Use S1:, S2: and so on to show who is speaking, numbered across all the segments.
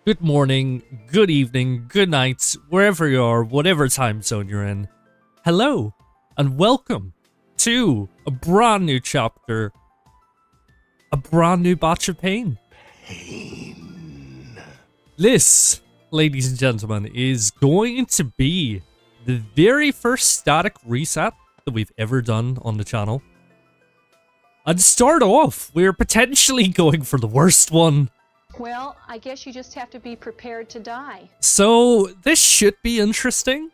S1: good morning, good evening, good night, wherever you are, whatever time zone you're in. Hello, and welcome to a brand new chapter, a brand new batch of pain. This, ladies and gentlemen, is going to be the very first static reset that we've ever done on the channel. And to start off, we're potentially going for the worst one.
S2: Well, I guess you just have to be prepared to die.
S1: So, this should be interesting.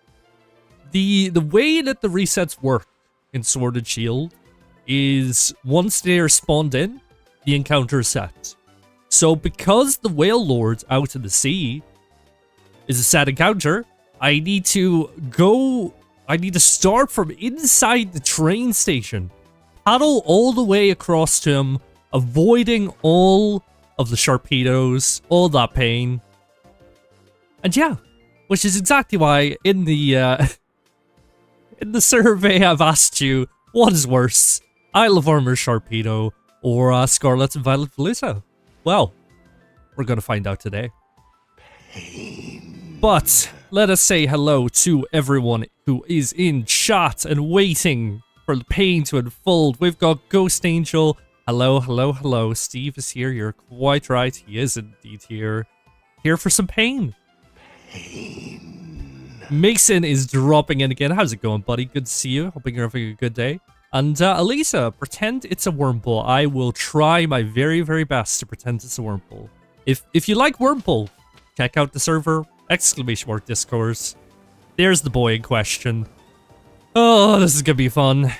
S1: The way that the resets work in Sword and Shield is once they are spawned in, the encounter is set. So, because the WAILORD out in the sea is a set encounter, I need to start from inside the train station, paddle all the way across to him, avoiding all of the Sharpedos, all that pain. And yeah, which is exactly why in the survey I've asked you, what is worse, Isle of Armor Sharpedo or Scarlet and Violet Veluza? Well, we're gonna find out today. But let us say hello to everyone who is in chat and waiting for the pain to unfold. We've got Ghost Angel. Hello, hello, hello. Steve is here. You're quite right. He is indeed here. Here for some pain. Mason is dropping in again. How's it going, buddy? Good to see you. Hoping you're having a good day. And Elisa, pretend it's a wormhole. I will try my very, very best to pretend it's a wormhole. If you like wormhole, check out the server. ! Discourse. There's the boy in question. Oh, this is gonna be fun.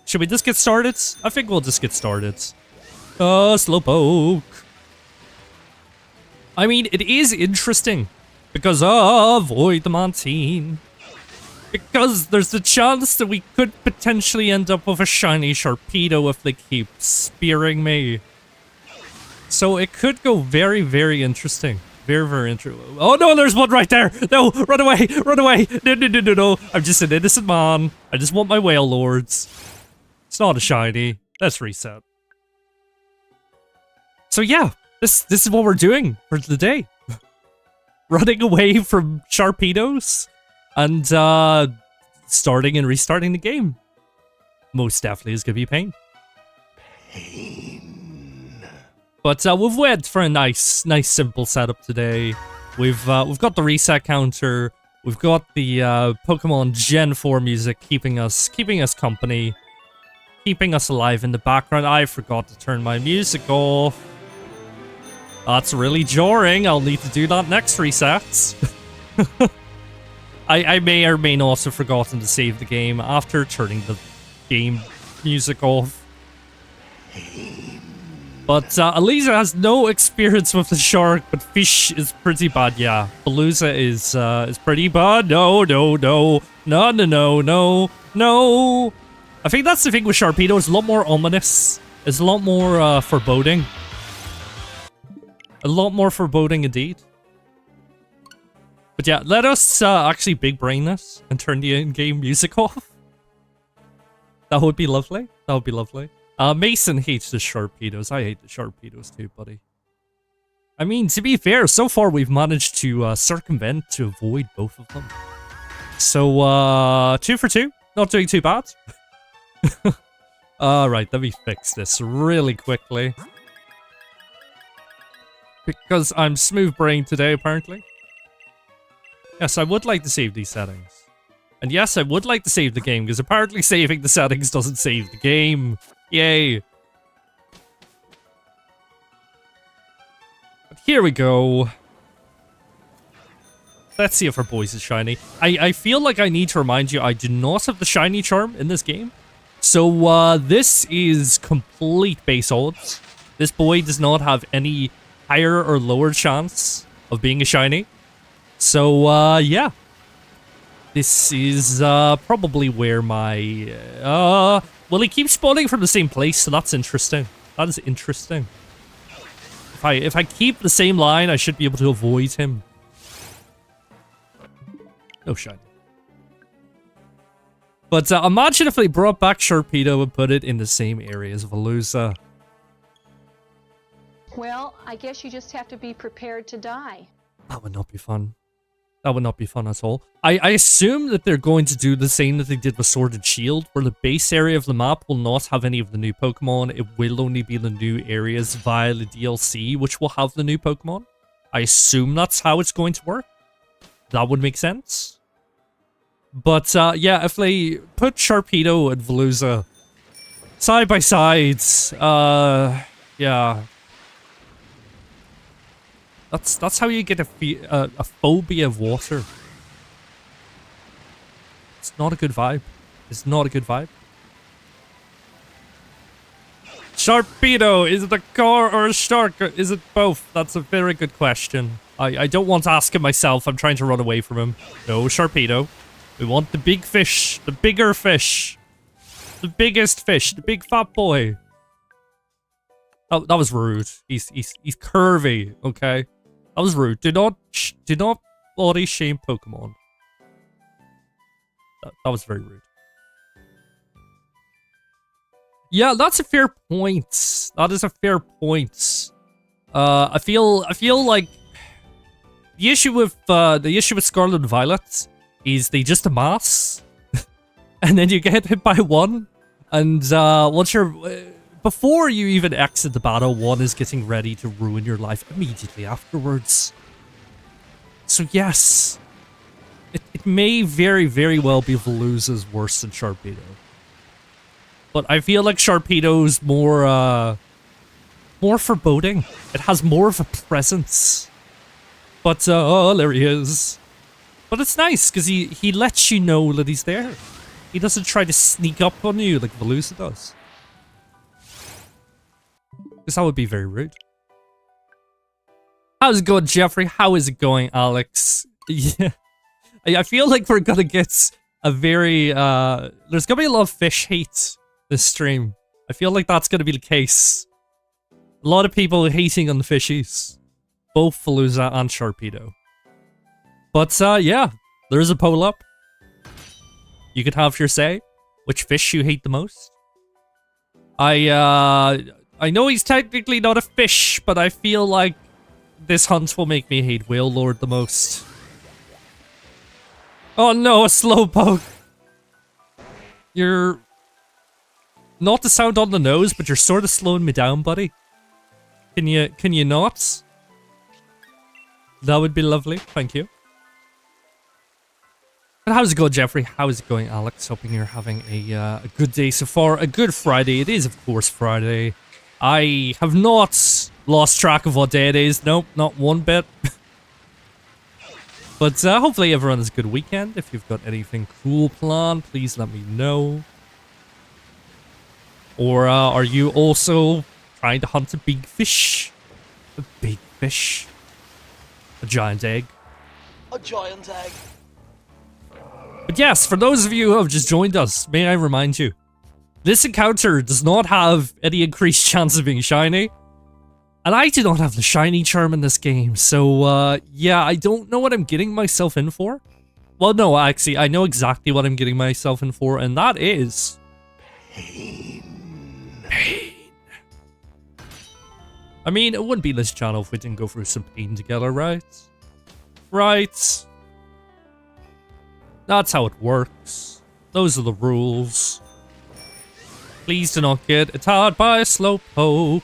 S1: Should we just get started? I think we'll just get started. Slowpoke. I mean, it is interesting. Because, avoid the Montine. Because there's the chance that we could potentially end up with a shiny Sharpedo if they keep spearing me. So it could go very, very interesting. Very, very interesting. Oh no, there's one right there! No, run away! Run away! No, no, no, no, no. I'm just an innocent man. I just want my WAILORDs. It's not a shiny. Let's reset. So yeah, this is what we're doing for the day. Running away from Sharpedos and starting and restarting the game. Most definitely is gonna be pain. But we've went for a nice simple setup today. We've got the reset counter. We've got the Pokemon Gen 4 music keeping us company. Keeping us alive in the background. I forgot to turn my music off. That's really jarring. I'll need to do that next resets. I may or may not have forgotten to save the game after turning the game music off. But Elisa has no experience with the shark, but fish is pretty bad. Yeah, Veluza is pretty bad. No, no, no, no, no, no, no, no. I think that's the thing with Sharpedo. It's a lot more ominous. It's a lot more foreboding. A lot more foreboding indeed. But yeah, let us actually big brain this and turn the in-game music off. That would be lovely. That would be lovely. Mason hates the Sharpedos. I hate the Sharpedos too, buddy. I mean, to be fair, so far we've managed to circumvent to avoid both of them. So, 2 for 2. Not doing too bad. Alright, let me fix this really quickly. Because I'm smooth-brained today, apparently. Yes, I would like to save these settings. And yes, I would like to save the game, because apparently saving the settings doesn't save the game. Yay. But here we go. Let's see if our boys is shiny. I feel like I need to remind you, I do not have the shiny charm in this game. So, this is complete base odds. This boy does not have any higher or lower chance of being a shiny. So, yeah. This is, probably where my, well, he keeps spawning from the same place, so that's interesting. That is interesting. If I keep the same line, I should be able to avoid him. No shiny. But imagine if they brought back Sharpedo and put it in the same area as Veluza.
S2: Well, I guess you just have to be prepared to die.
S1: That would not be fun. That would not be fun at all. I assume that they're going to do the same that they did with Sword and Shield, where the base area of the map will not have any of the new Pokemon. It will only be the new areas via the DLC, which will have the new Pokemon. I assume that's how it's going to work. That would make sense. But, yeah, if they put Sharpedo and Veluza side by side, yeah. That's how you get a phobia of water. It's not a good vibe. It's not a good vibe. Sharpedo, is it a car or a shark? Or is it both? That's a very good question. I don't want to ask him myself. I'm trying to run away from him. No, Sharpedo. We want the big fish. The bigger fish. The biggest fish. The big fat boy. Oh, that was rude. He's curvy, okay? That was rude. Do not body shame Pokemon. That was very rude. Yeah, that's a fair point. That is a fair point. I feel like the issue with Scarlet and Violet is they just amass, and then you get hit by one, and once you're before you even exit the battle, one is getting ready to ruin your life immediately afterwards. So yes, it may very, very well be Veluza's worse than Sharpedo. But I feel like Sharpedo's more foreboding. It has more of a presence. But, oh, there he is. But it's nice, because he lets you know that he's there. He doesn't try to sneak up on you like Veluza does. Because that would be very rude. How's it going, Jeffrey? How is it going, Alex? Yeah. I feel like we're gonna get a very, there's gonna be a lot of fish hate this stream. I feel like that's gonna be the case. A lot of people hating on the fishies. Both Veluza and Sharpedo. But, yeah. There's a poll up. You could have your say. Which fish you hate the most? I know he's technically not a fish, but I feel like this hunt will make me hate WAILORD the most. Oh no, a Slowpoke! You're... not to sound on the nose, but you're sort of slowing me down, buddy. Can you not? That would be lovely, thank you. And how's it going, Jeffrey? How is it going, Alex? Hoping you're having a good day so far. A good Friday. It is, of course, Friday. I have not lost track of what day it is. Nope, not one bit. But hopefully everyone has a good weekend. If you've got anything cool planned, please let me know. Or are you also trying to hunt a big fish? A big fish? A giant egg?
S3: A giant egg.
S1: But yes, for those of you who have just joined us, may I remind you, this encounter does not have any increased chance of being shiny. And I do not have the shiny charm in this game, so yeah, I don't know what I'm getting myself in for. Well, no, actually, I know exactly what I'm getting myself in for, and that is... pain. I mean, it wouldn't be this channel if we didn't go through some pain together, right? Right. That's how it works. Those are the rules. Please do not get attacked by a Slowpoke,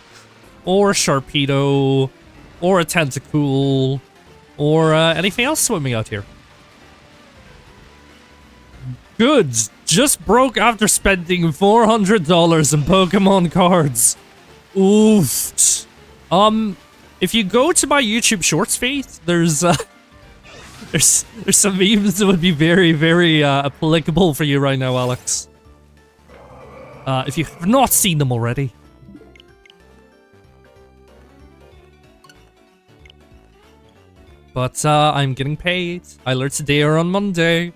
S1: or a Sharpedo, or a Tentacool, or anything else swimming out here. Goods just broke after spending $400 in Pokemon cards. Oof. If you go to my YouTube Shorts feed, there's some memes that would be very, very applicable for you right now, Alex. If you have not seen them already. But I'm getting paid. I learned today or on Monday.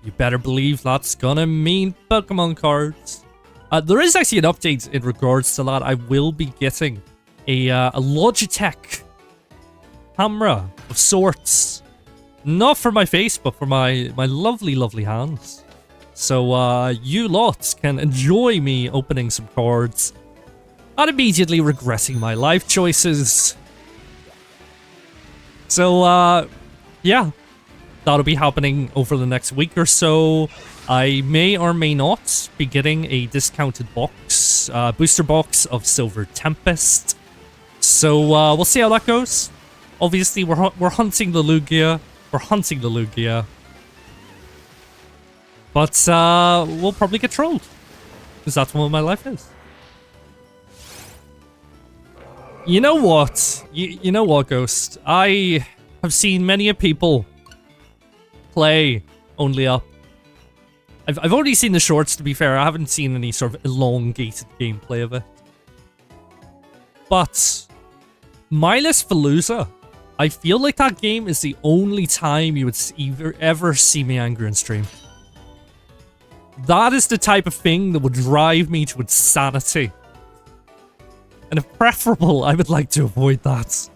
S1: You better believe that's gonna mean Pokemon cards. There is actually an update in regards to that. I will be getting a Logitech camera of sorts. Not for my face, but for my lovely, lovely hands. So you lot can enjoy me opening some cards and immediately regretting my life choices. So, yeah. That'll be happening over the next week or so. I may or may not be getting a discounted box, booster box of Silver Tempest. So, we'll see how that goes. Obviously, we're hunting the Lugia. We're hunting the Lugia. But, we'll probably get trolled. Because that's what my life is. You know what? You know what, Ghost? I have seen many a people play Only Up. I've already seen the shorts, to be fair. I haven't seen any sort of elongated gameplay of it. But Mindless Falooza, I feel like that game is the only time you would ever see me angry on stream. That is the type of thing that would drive me to insanity. And if preferable, I would like to avoid that.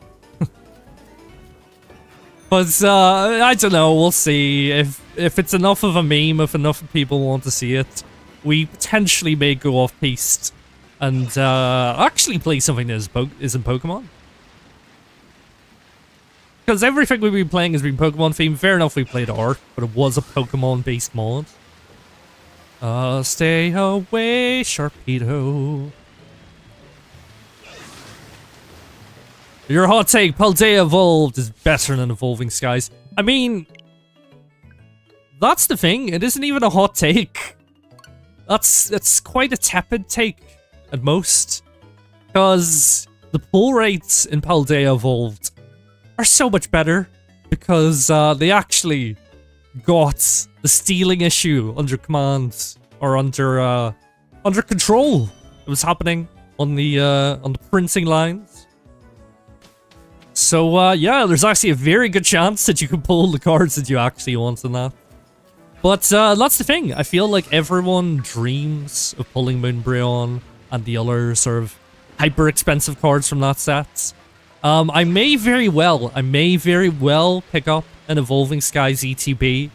S1: But, I don't know, we'll see. If it's enough of a meme, if enough people want to see it, we potentially may go off-piste and, actually play something that isn't Pokemon. Because everything we've been playing has been Pokemon-themed. Fair enough, we played Arc, but it was a Pokemon-based mod. Stay away, Sharpedo. Your hot take, Paldea Evolved is better than Evolving Skies. I mean, that's the thing. It isn't even a hot take. That's quite a tepid take at most. Because the pull rates in Paldea Evolved are so much better. Because they actually got the stealing issue under command. Or under control. It was happening on the printing lines. So, yeah, there's actually a very good chance that you can pull the cards that you actually want in that. But, that's the thing. I feel like everyone dreams of pulling Moonbreon and the other sort of hyper-expensive cards from that set. I may very well pick up an Evolving Skies ETB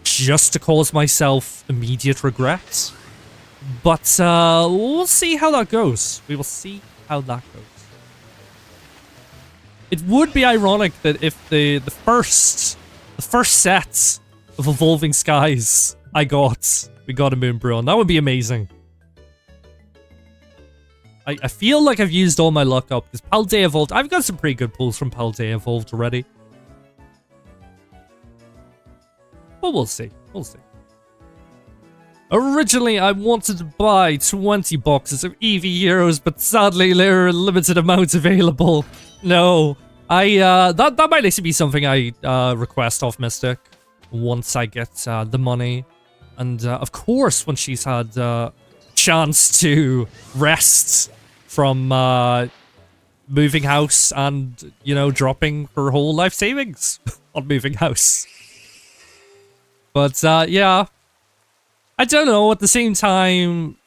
S1: just to cause myself immediate regrets. But, we'll see how that goes. We will see how that goes. It would be ironic that if the first set of Evolving Skies we got a Moonbreon. That would be amazing. I feel like I've used all my luck up because Paldea Evolved. I've got some pretty good pulls from Paldea Evolved already. But we'll see. We'll see. Originally, I wanted to buy 20 boxes of Eevee Heroes, but sadly, there are limited amounts available. No, that might actually be something I request off Mystic once I get the money, and of course when she's had chance to rest from moving house and dropping her whole life savings on moving house. But yeah, I don't know. At the same time,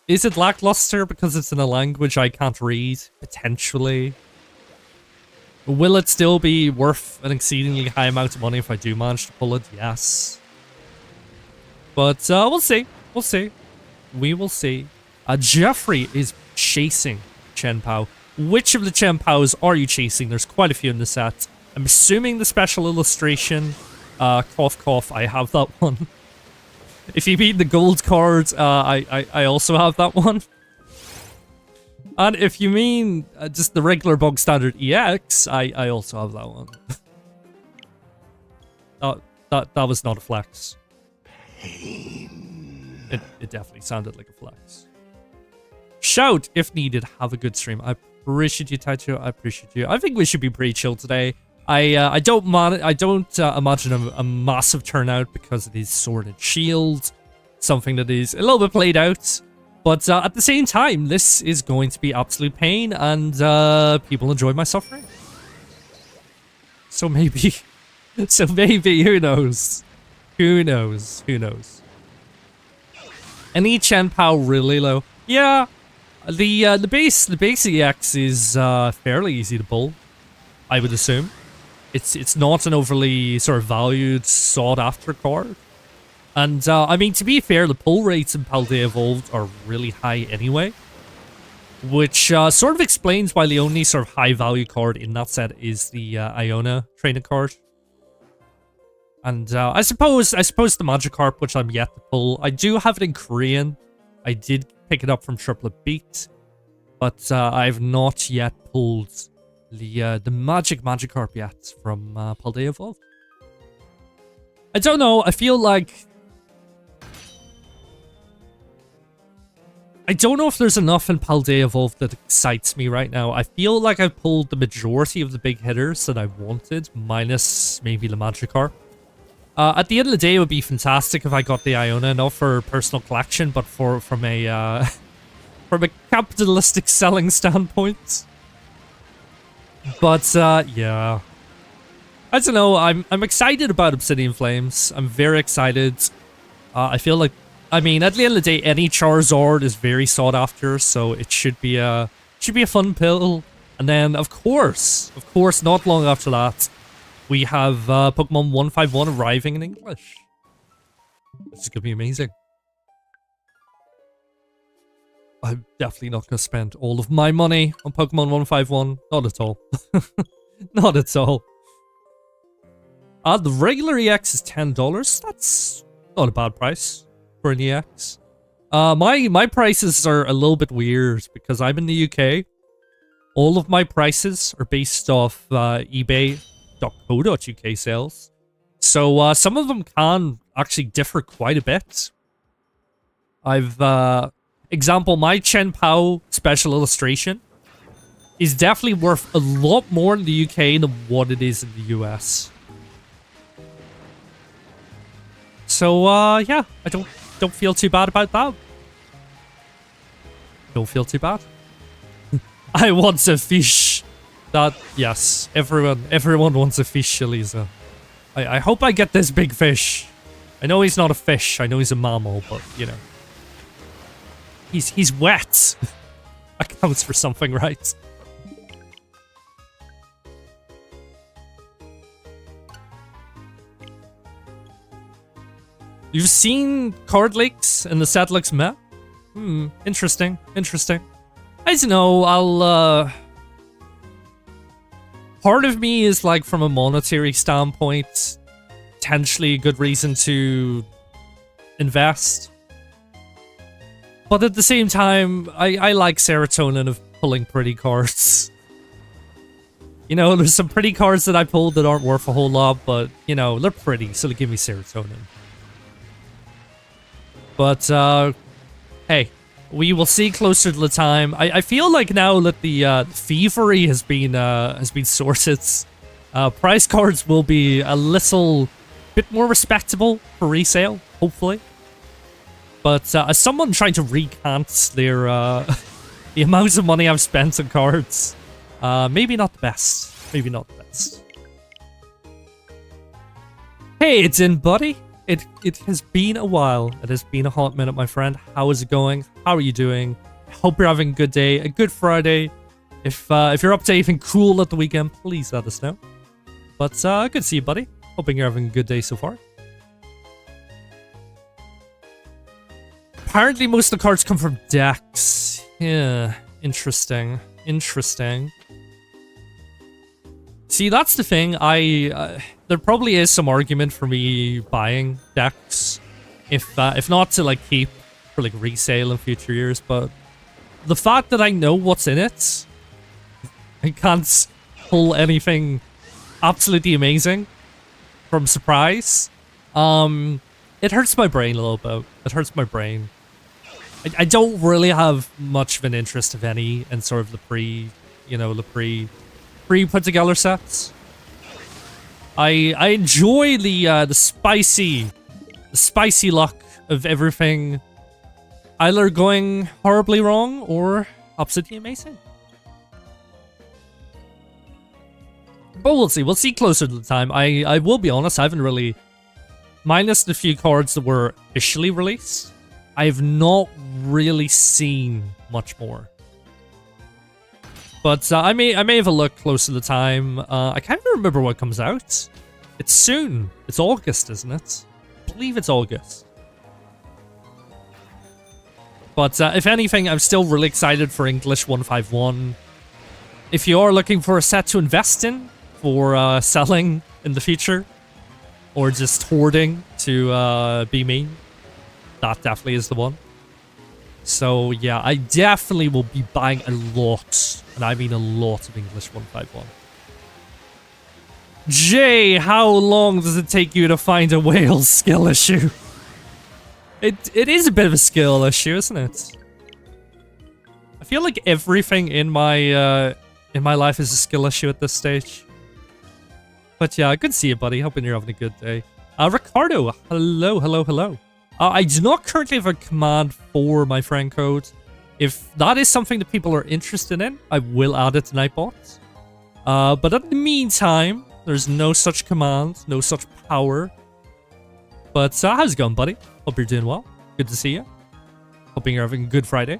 S1: is it lackluster because it's in a language I can't read? Potentially. Will it still be worth an exceedingly high amount of money if I do manage to pull it? Yes. But we'll see. We'll see. We will see. Jeffrey is chasing Chenpao. Which of the Chenpaos are you chasing? There's quite a few in the set. I'm assuming the special illustration. Cough, cough. I have that one. If you mean the gold card, I also have that one. And if you mean just the regular bog standard EX, I also have that one. that was not a flex. It definitely sounded like a flex. Shout if needed. Have a good stream. I appreciate you, Taito. I appreciate you. I think we should be pretty chill today. I don't imagine a massive turnout because it is Sword and Shield, something that is a little bit played out. But at the same time, this is going to be absolute pain, and people enjoy my suffering. So maybe, who knows? Who knows? Who knows? Any Chenpao really low? Yeah, the base EX is fairly easy to pull, I would assume. It's not an overly sort of valued, sought after card. And, I mean, to be fair, the pull rates in Paldea Evolved are really high anyway. which sort of explains why the only sort of high-value card in that set is the Iona training card. And I suppose the Magikarp, which I'm yet to pull. I do have it in Korean. I did pick it up from Triplet Beat, but I've not yet pulled the Magikarp yet from Paldea Evolved. I don't know. I feel like I don't know if there's enough in Paldea Evolved that excites me right now. I feel like I've pulled the majority of the big hitters that I wanted, minus maybe the Magikarp. At the end of the day, it would be fantastic if I got the Iona, not for personal collection, but from a capitalistic selling standpoint. But yeah, I don't know. I'm excited about Obsidian Flames. I'm very excited. I feel like, I mean, at the end of the day, any Charizard is very sought after, so it should be a fun pill. And then, of course, not long after that, we have Pokemon 151 arriving in English. This is gonna be amazing. I'm definitely not gonna spend all of my money on Pokemon 151. Not at all. Not at all. The regular EX is $10. That's not a bad price for an EX. My prices are a little bit weird because I'm in the UK. All of my prices are based off eBay.co.uk sales. So some of them can actually differ quite a bit. Example, my Chen Pao special illustration is definitely worth a lot more in the UK than what it is in the US. So, yeah, I don't feel too bad about that. Don't feel too bad. I want a fish. That, yes, everyone wants a fish, Elisa. I hope I get this big fish. I know he's not a fish. I know he's a mammal, but, you know. He's wet. That counts for something, right? You've seen card leaks and the set looks meh? Interesting. Interesting. I don't know, part of me is like, from a monetary standpoint, potentially a good reason to invest. But at the same time, I like serotonin of pulling pretty cards. You know, there's some pretty cards that I pulled that aren't worth a whole lot, but, you know, they're pretty, so they give me serotonin. But, hey, we will see closer to the time. I feel like now that the thievery has been sorted, prize cards will be a little bit more respectable for resale, hopefully. But as someone trying to recant their the amount of money I've spent on cards, maybe not the best. Maybe not the best. Hey, it's in, buddy. It has been a while. It has been a hot minute, my friend. How is it going? How are you doing? I hope you're having a good day, a good Friday. If you're up to anything cool at the weekend, please let us know. But good to see you, buddy. Hoping you're having a good day so far. Apparently, most of the cards come from decks. Yeah, interesting. Interesting. See, that's the thing. There probably is some argument for me buying decks, if not to like keep for like resale in future years. But the fact that I know what's in it, I can't pull anything absolutely amazing from surprise. It hurts my brain a little bit. It hurts my brain. I don't really have much of an interest, if any, in sort of the pre-put together sets. I enjoy the spicy luck of everything either going horribly wrong or absolutely amazing. But we'll see. We'll see closer to the time. I will be honest, I haven't really, minus the few cards that were officially released, I've not really seen much more. But I may have a look close to the time. I can't even remember what comes out. It's soon. It's August, isn't it? I believe it's August. But if anything, I'm still really excited for English 151. If you are looking for a set to invest in for selling in the future, or just hoarding to be me, that definitely is the one. So yeah, I definitely will be buying a lot, and I mean a lot, of English 151. Jay, how long does it take you to find a whale skill issue? It is a bit of a skill issue, isn't it? I feel like everything in my life is a skill issue at this stage. But yeah, good to see you, buddy. Hoping you're having a good day. Ricardo, hello, hello, hello. I do not currently have a command for my friend code. If that is something that people are interested in, I will add it to Nightbot. But in the meantime, there's no such command, no such power. But how's it going, buddy? Hope you're doing well. Good to see you. Hoping you're having a good Friday.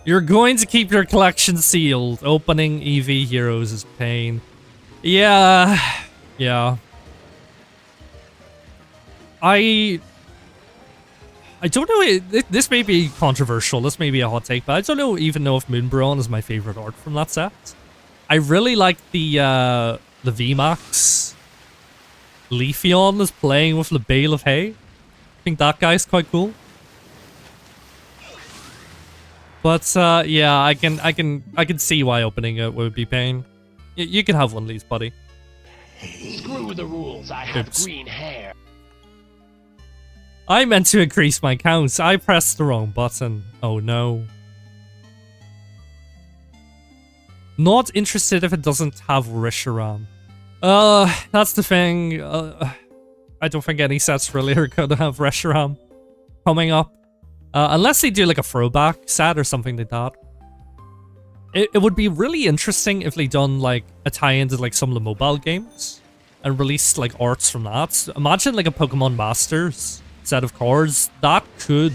S1: You're going to keep your collection sealed. Opening EV Heroes is pain. Yeah. Yeah. I don't know. This may be controversial. This may be a hot take, but I don't even know if Moonbrawn is my favorite art from that set. I really like the VMAX. Leafeon is playing with the bale of hay. I think that guy's quite cool. But yeah, I can see why opening it would be pain. You can have one of these, buddy.
S4: Screw the rules. I have green hair.
S1: I meant to increase my counts. I pressed the wrong button. Oh no. Not interested if it doesn't have Reshiram. That's the thing. I don't think any sets really are going to have Reshiram coming up. Unless they do like a throwback set or something like that. It would be really interesting if they done like a tie-in to like some of the mobile games and released like arts from that. Imagine like a Pokemon Masters set of cards. That could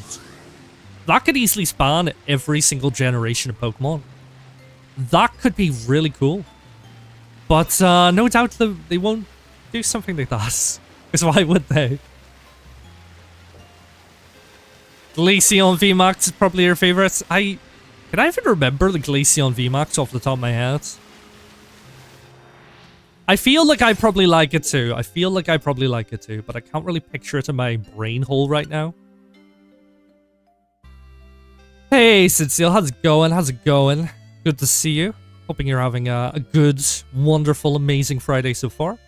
S1: easily span every single generation of Pokemon. That could be really cool. But no doubt they won't do something like that. Because why would they? Glaceon VMAX is probably your favorite. Can I even remember the Glaceon VMAX off the top of my head? I feel like I probably like it too. But I can't really picture it in my brain hole right now. Hey, Sidseal, how's it going? How's it going? Good to see you. Hoping you're having a good, wonderful, amazing Friday so far.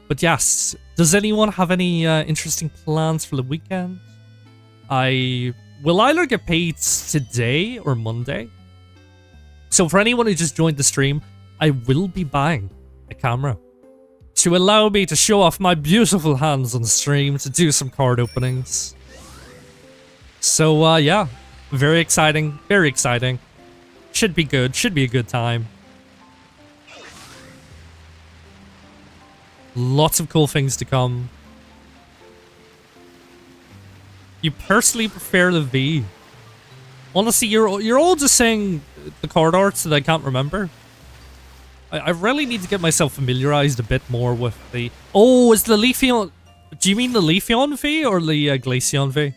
S1: But yes, does anyone have any interesting plans for the weekend? Will either get paid today or Monday. So for anyone who just joined the stream, I will be buying a camera to allow me to show off my beautiful hands on stream to do some card openings. So yeah, very exciting, very exciting. Should be good, should be a good time. Lots of cool things to come. You personally prefer the V? Honestly, you're all just saying the card arts that I can't remember. I really need to get myself familiarized a bit more with the... Oh, is the Leafeon... Do you mean the Leafeon V or the Glaceon V?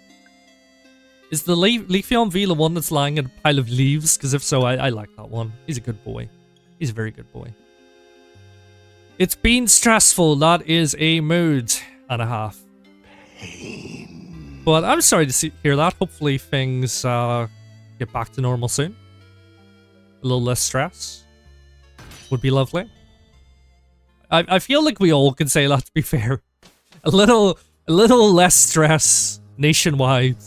S1: Is the Leafeon V the one that's lying in a pile of leaves? Because if so, I like that one. He's a good boy. He's a very good boy. It's been stressful. That is a mood and a half. But I'm sorry to hear that. Hopefully things get back to normal soon. A little less stress would be lovely. I feel like we all can say that, to be fair. A little less stress nationwide,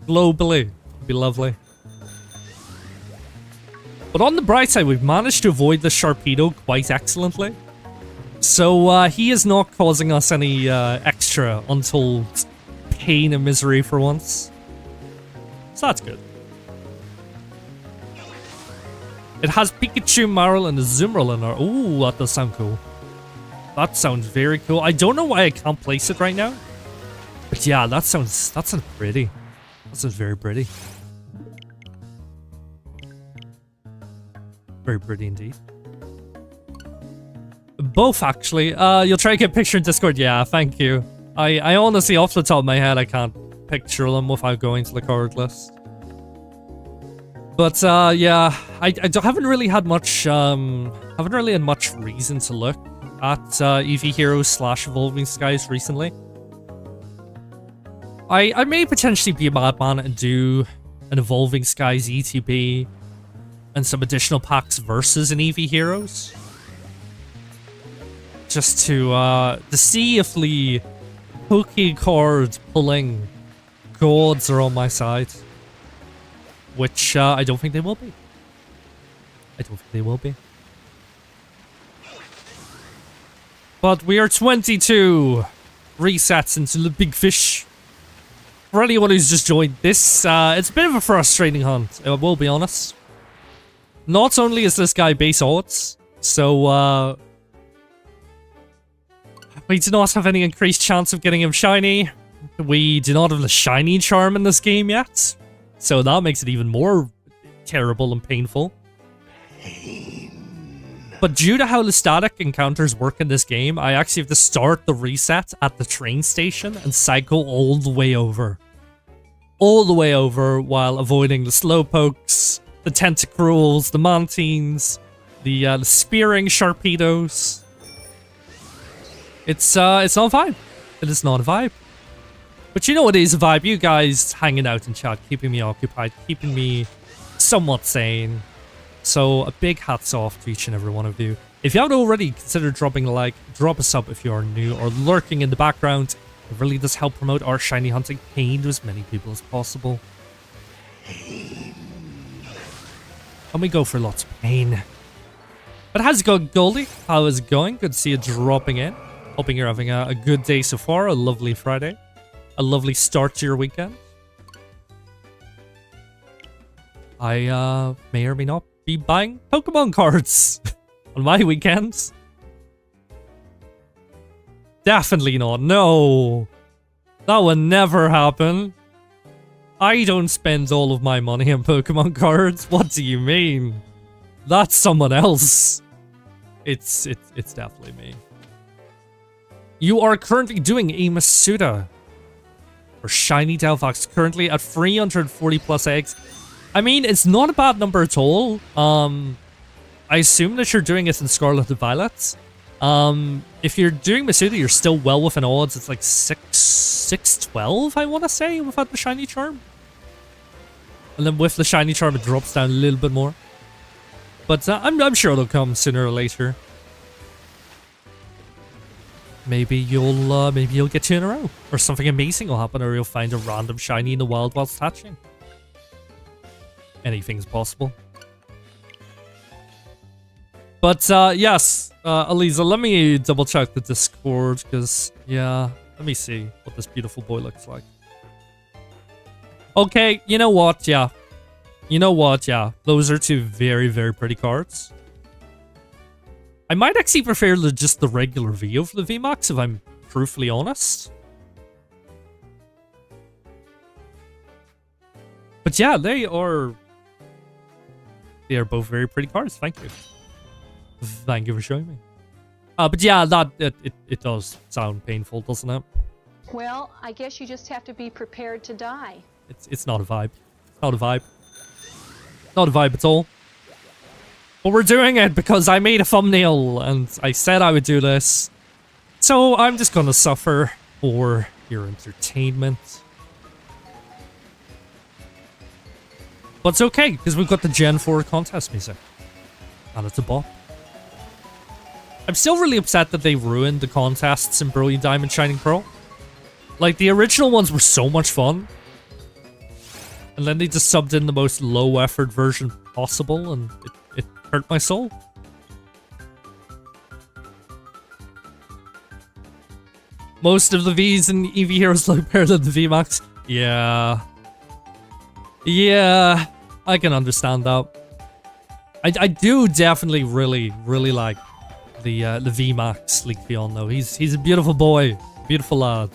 S1: globally, would be lovely. But on the bright side, we've managed to avoid the Sharpedo quite excellently. So he is not causing us any extra untold pain and misery for once. So that's good. It has Pikachu, Marill, and Azumarill in there. Ooh, that does sound cool. That sounds very cool. I don't know why I can't place it right now. But yeah, that sounds pretty. That sounds very pretty. Very pretty indeed. Both, actually. You'll try to get a picture in Discord? Yeah, thank you. I honestly, off the top of my head, I can't picture them without going to the card list. But yeah, haven't really had much reason to look at EV Heroes / Evolving Skies recently. I may potentially be a madman and do an Evolving Skies ETB and some additional packs versus an EV Heroes. Just to see if the Poké card pulling gods are on my side. Which I don't think they will be. I don't think they will be. But we are 22 resets into the big fish. For anyone who's just joined this, it's a bit of a frustrating hunt, I will be honest. Not only is this guy base odds, so we do not have any increased chance of getting him shiny. We do not have the shiny charm in this game yet. So that makes it even more terrible and painful. But due to how the static encounters work in this game, I actually have to start the reset at the train station and cycle all the way over. All the way over while avoiding the slowpokes, the tentacruels, the mantines, the spearing sharpedos. It's not a vibe. It is not a vibe. But you know what is a vibe? You guys hanging out in chat, keeping me occupied, keeping me somewhat sane. So a big hats off to each and every one of you. If you haven't already, consider dropping a like, drop a sub if you are new or lurking in the background. It really does help promote our shiny hunting pain to as many people as possible. And we go for lots of pain. But how's it going, Goldie? How is it going? Good to see you dropping in. Hoping you're having a good day so far, a lovely Friday. A lovely start to your weekend. I may or may not be buying Pokemon cards on my weekends. Definitely not. No. That would never happen. I don't spend all of my money on Pokemon cards. What do you mean? That's someone else. It's definitely me. You are currently doing a Masuda. Or Shiny Delphox, currently at 340 plus eggs. I mean, it's not a bad number at all. I assume that you're doing it in Scarlet and Violet. If you're doing Masuda, you're still well within odds. It's like 612, I want to say, without the Shiny Charm. And then with the Shiny Charm, it drops down a little bit more. But I'm sure it'll come sooner or later. Maybe you'll get two in a row, or something amazing will happen, or you'll find a random shiny in the wild whilst hatching. Anything's possible. But yes, Aliza, let me double check the Discord, because yeah, let me see what this beautiful boy looks like. Okay, you know what? Yeah, those are two very, very pretty cards. I might actually prefer just the regular V over the VMAX, if I'm truthfully honest. But yeah, they are both very pretty cards. Thank you. Thank you for showing me. But yeah, it does sound painful, doesn't it?
S2: Well, I guess you just have to be prepared to die.
S1: It's not a vibe. It's not a vibe. Not a vibe at all. But we're doing it because I made a thumbnail and I said I would do this. So I'm just gonna suffer for your entertainment. But it's okay, because we've got the Gen 4 contest music. And it's a bop. I'm still really upset that they ruined the contests in Brilliant Diamond Shining Pearl. Like, the original ones were so much fun. And then they just subbed in the most low-effort version possible, and it hurt my soul. Most of the Vs in EV Heroes look better than the VMAX. Yeah. Yeah, I can understand that. I do definitely really like the VMAX Leafeon though. He's a beautiful boy. Beautiful lad.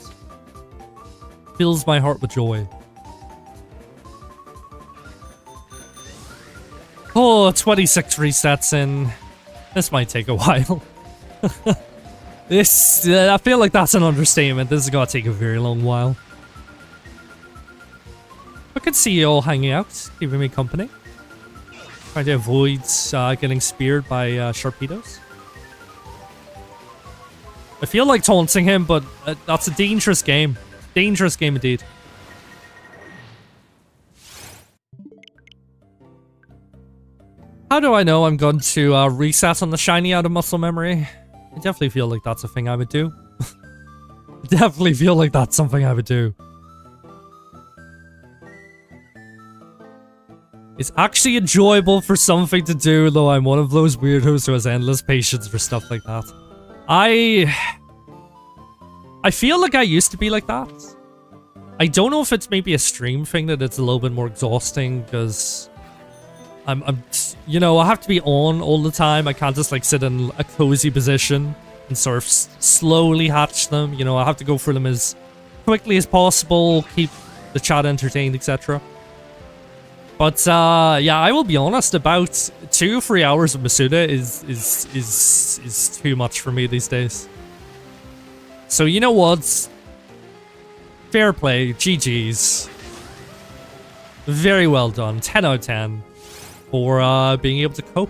S1: Fills my heart with joy. Oh, 26 resets in. This might take a while. This, I feel like that's an understatement. This is gonna take a very long while. I could see you all hanging out, keeping me company. Trying to avoid getting speared by Sharpedos. I feel like taunting him, but that's a dangerous game. Dangerous game indeed. How do I know I'm going to reset on the shiny out of muscle memory? I definitely feel like that's a thing I would do. Definitely feel like that's something I would do. It's actually enjoyable for something to do, though I'm one of those weirdos who has endless patience for stuff like that. I feel like I used to be like that. I don't know if it's maybe a stream thing that it's a little bit more exhausting, because you know, I have to be on all the time. I can't just like sit in a cozy position and sort of slowly hatch them. You know, I have to go for them as quickly as possible, keep the chat entertained, etc. But yeah, I will be honest, about 2-3 hours of Masuda is too much for me these days. So you know what? Fair play, GG's. Very well done, 10 out of 10 for being able to cope.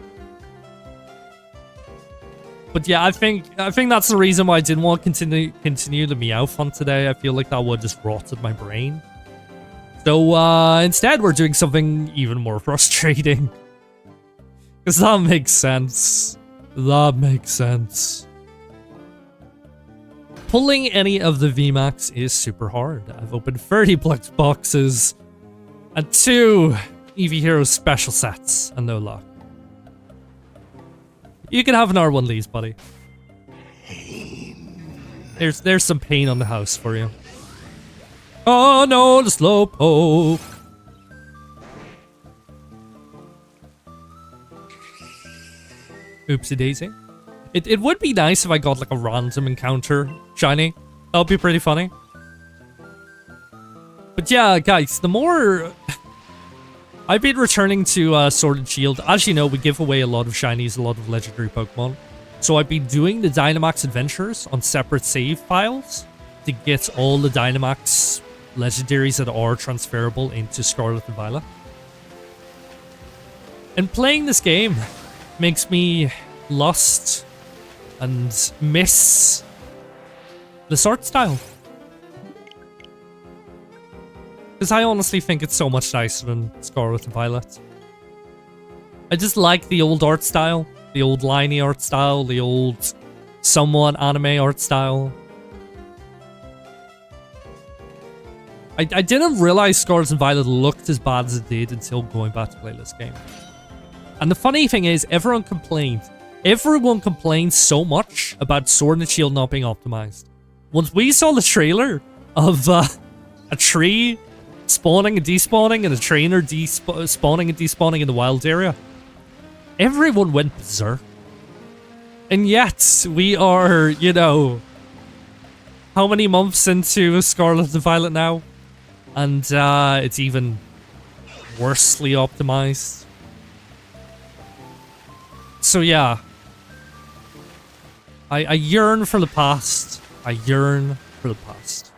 S1: But yeah, I think that's the reason why I didn't want to continue the Meow fun today. I feel like that would just rotted my brain. So instead, we're doing something even more frustrating. Because that makes sense. That makes sense. Pulling any of the VMAX is super hard. I've opened 30 Plex boxes and 2 Eevee Heroes special sets and no luck. You can have an R1 Lees, buddy. There's some pain on the house for you. Oh no, the Slowpoke! Oopsie daisy. It would be nice if I got like a random encounter shiny. That would be pretty funny. But yeah, guys, the more... I've been returning to Sword and Shield. As you know, we give away a lot of shinies, a lot of legendary Pokemon. So I've been doing the Dynamax adventures on separate save files to get all the Dynamax legendaries that are transferable into Scarlet and Violet. And playing this game makes me lost and miss this art style. Because I honestly think it's so much nicer than Scarlet and Violet. I just like the old art style, the old liney art style, the old somewhat anime art style. I didn't realize Scarlet and Violet looked as bad as it did until going back to play this game. And the funny thing is, everyone complained. Everyone complained so much about Sword and Shield not being optimized. Once we saw the trailer of a tree spawning and despawning and a trainer spawning and despawning in the wild area, everyone went berserk. And yet, we are, you know, how many months into Scarlet and Violet now? And it's even worsely optimized. So yeah, I yearn for the past. I yearn for the past.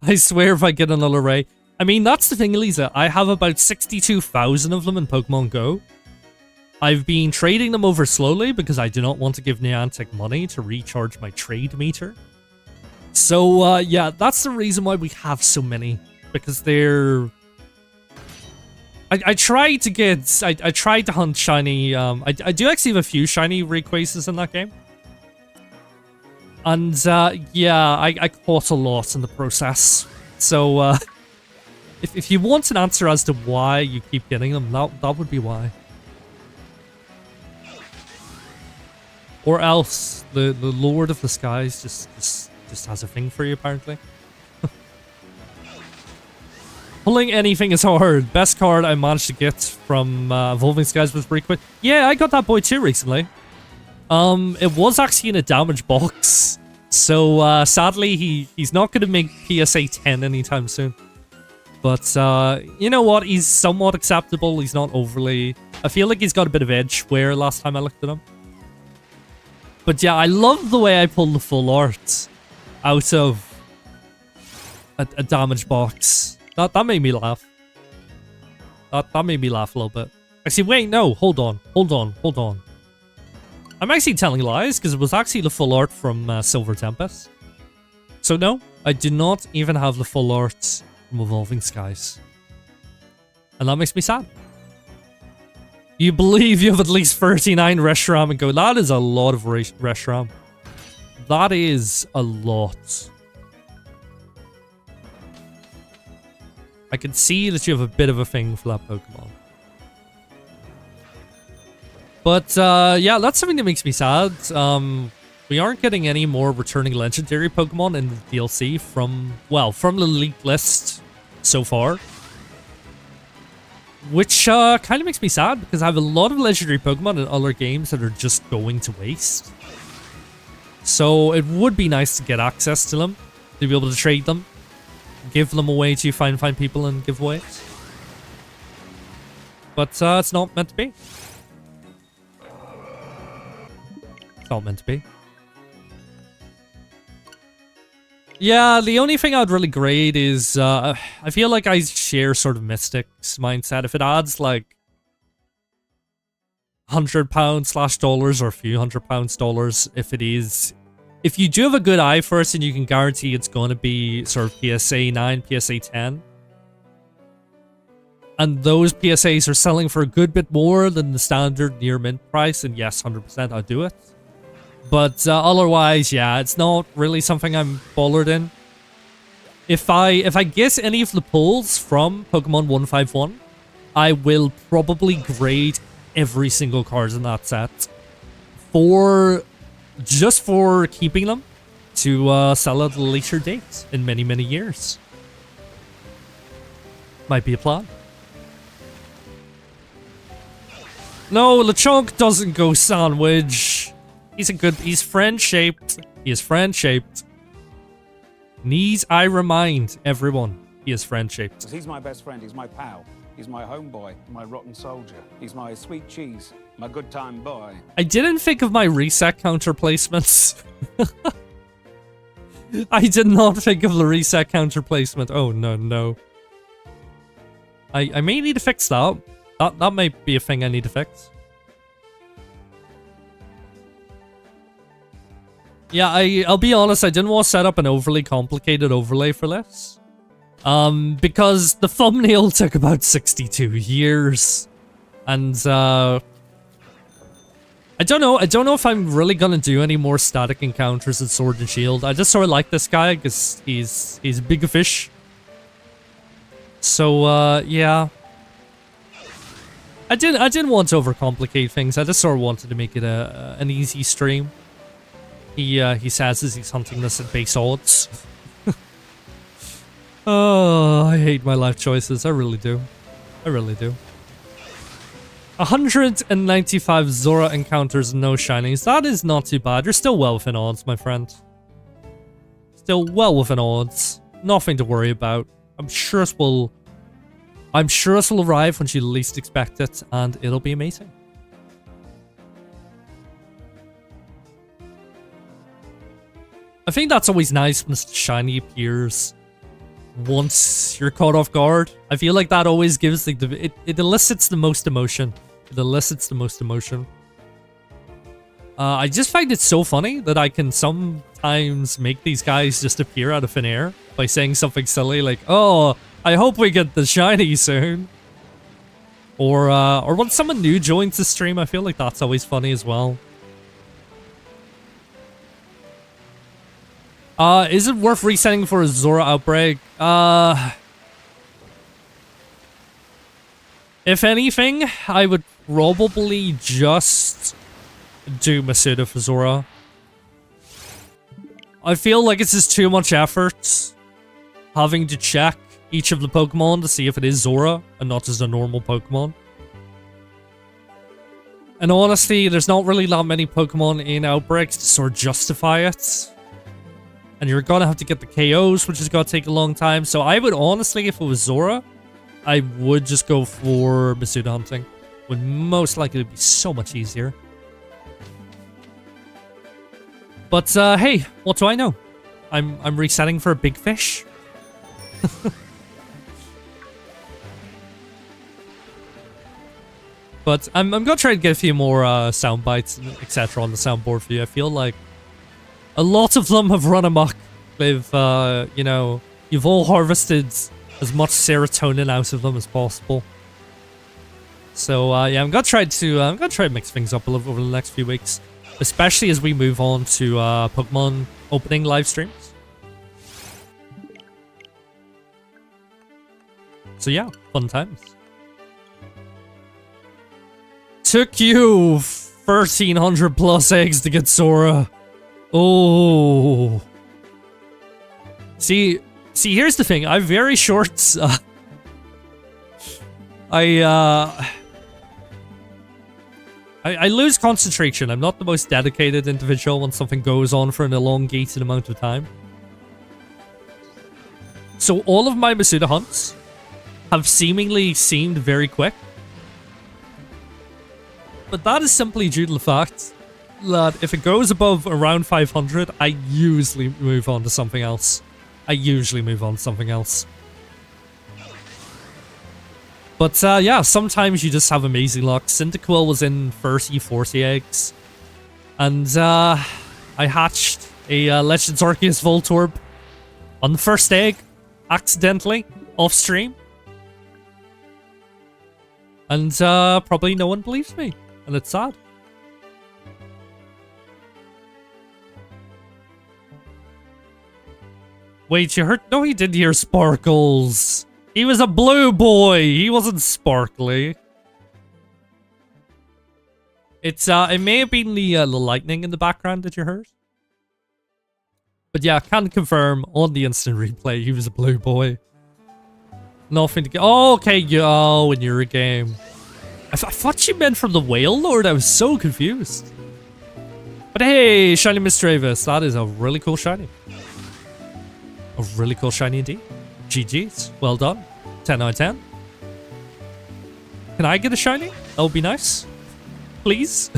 S1: I swear if I get another ray. I mean, that's the thing, Elisa. I have about 62,000 of them in Pokemon Go. I've been trading them over slowly because I do not want to give Niantic money to recharge my trade meter. So, yeah, that's the reason why we have so many. Because they're... I tried to get... I tried to hunt shiny... I do actually have a few shiny Rayquazes in that game. And, yeah, I caught a lot in the process. So, if you want an answer as to why you keep getting them, that would be why. Or else, the Lord of the Skies just has a thing for you, apparently. Pulling anything is hard. Best card I managed to get from Evolving Skies was Rayquaza. Yeah, I got that boy too recently. It was actually in a damaged box. So, sadly, he's not going to make PSA 10 anytime soon. But, you know what? He's somewhat acceptable. He's not overly I feel like he's got a bit of edge where last time I looked at him. But yeah, I love the way I pulled the full art out of a damage box. That made me laugh. That made me laugh a little bit. Actually, wait, no, hold on. I'm actually telling lies, because it was actually the full art from Silver Tempest. So no, I do not even have the full art from Evolving Skies. And that makes me sad. You believe you have at least 39 Reshiram and go, that is a lot of Reshiram. That is a lot. I can see that you have a bit of a thing for that Pokemon. But, yeah, that's something that makes me sad. We aren't getting any more returning legendary Pokemon in the DLC from the leaked list so far. Which, kind of makes me sad, because I have a lot of legendary Pokemon in other games that are just going to waste. So, it would be nice to get access to them, to be able to trade them, give them away to find people and giveaways. But, it's not meant to be. It's not meant to be. Yeah, the only thing I'd really grade is, I feel like I share sort of Mystic's mindset. If it adds, like, £100/$dollars or a few $100 if you do have a good eye for it and you can guarantee it's going to be sort of PSA 9, PSA 10, and those PSAs are selling for a good bit more than the standard near mint price, and yes, 100% I'll do it. But otherwise, yeah, it's not really something I'm bothered in. If I get any of the pulls from Pokemon 151, I will probably grade every single card in that set just for keeping them to sell at a later date in many, many years. Might be a plan. No, Lechonk doesn't go sandwich. He's friend-shaped. He is friend-shaped. Needs I remind everyone, he is friend-shaped.
S5: He's my best friend, he's my pal, he's my homeboy, my rotten soldier, he's my sweet cheese, my good time boy.
S1: I didn't think of my reset counter placements. I did not think of the reset counter placement. Oh, no. I may need to fix that. That might be a thing I need to fix. Yeah, I'll be honest, I didn't want to set up an overly complicated overlay for this. Because the thumbnail took about 62 years. And, I don't know if I'm really gonna do any more static encounters in Sword and Shield. I just sort of like this guy, because he's a big fish. So, yeah. I didn't want to overcomplicate things, I just sort of wanted to make it an easy stream. He says as he's hunting this at base odds. Oh, I hate my life choices. I really do. 195 Zora encounters and no shinies. That is not too bad. You're still well within odds, my friend. Still well within odds. Nothing to worry about. I'm sure it will arrive when you least expect it, and it'll be amazing. I think that's always nice when a shiny appears once you're caught off guard. I feel like that always gives it elicits the most emotion. I just find it so funny that I can sometimes make these guys just appear out of thin air by saying something silly like, "Oh, I hope we get the shiny soon." Or when someone new joins the stream, I feel like that's always funny as well. Is it worth resetting for a Zora outbreak? If anything, I would probably just do Masuda for Zora. I feel like it's just too much effort having to check each of the Pokemon to see if it is Zora and not just a normal Pokemon. And honestly, there's not really that many Pokemon in Outbreaks to sort of justify it. And you're gonna have to get the KOs, which is gonna take a long time. So I would honestly, if it was Zora, I would just go for Masuda hunting. would most likely be so much easier. But hey, what do I know? I'm resetting for a big fish. But I'm gonna try to get a few more sound bites, etc. on the soundboard for you. I feel like a lot of them have run amok with, you know, you've all harvested as much serotonin out of them as possible. So yeah, I'm gonna try to mix things up a little over the next few weeks, especially as we move on to Pokemon opening live streams. So yeah, fun times. Took you 1,300 plus eggs to get Sora. Oh. See, here's the thing. I'm very short. I lose concentration. I'm not the most dedicated individual when something goes on for an elongated amount of time. So all of my Masuda hunts have seemingly seemed very quick. But that is simply due to the fact that if it goes above around 500, I usually move on to something else. But yeah, sometimes you just have amazing luck. Cyndaquil was in 30, 40 eggs. And I hatched a Legends Arceus Voltorb on the first egg, accidentally, off stream. And probably no one believes me. And it's sad. Wait, you heard? No, he didn't hear Sparkles. He was a blue boy. He wasn't sparkly. It may have been the lightning in the background that you heard. But yeah, can confirm on the instant replay he was a blue boy. Nothing to get. Oh, okay, yo, in your game. I thought you meant from the WAILORD. I was so confused. But hey, shiny Misdreavus. That is a really cool shiny. A really cool shiny indeed. GG's. Well done. 10 out of 10. Can I get a shiny? That would be nice. Please.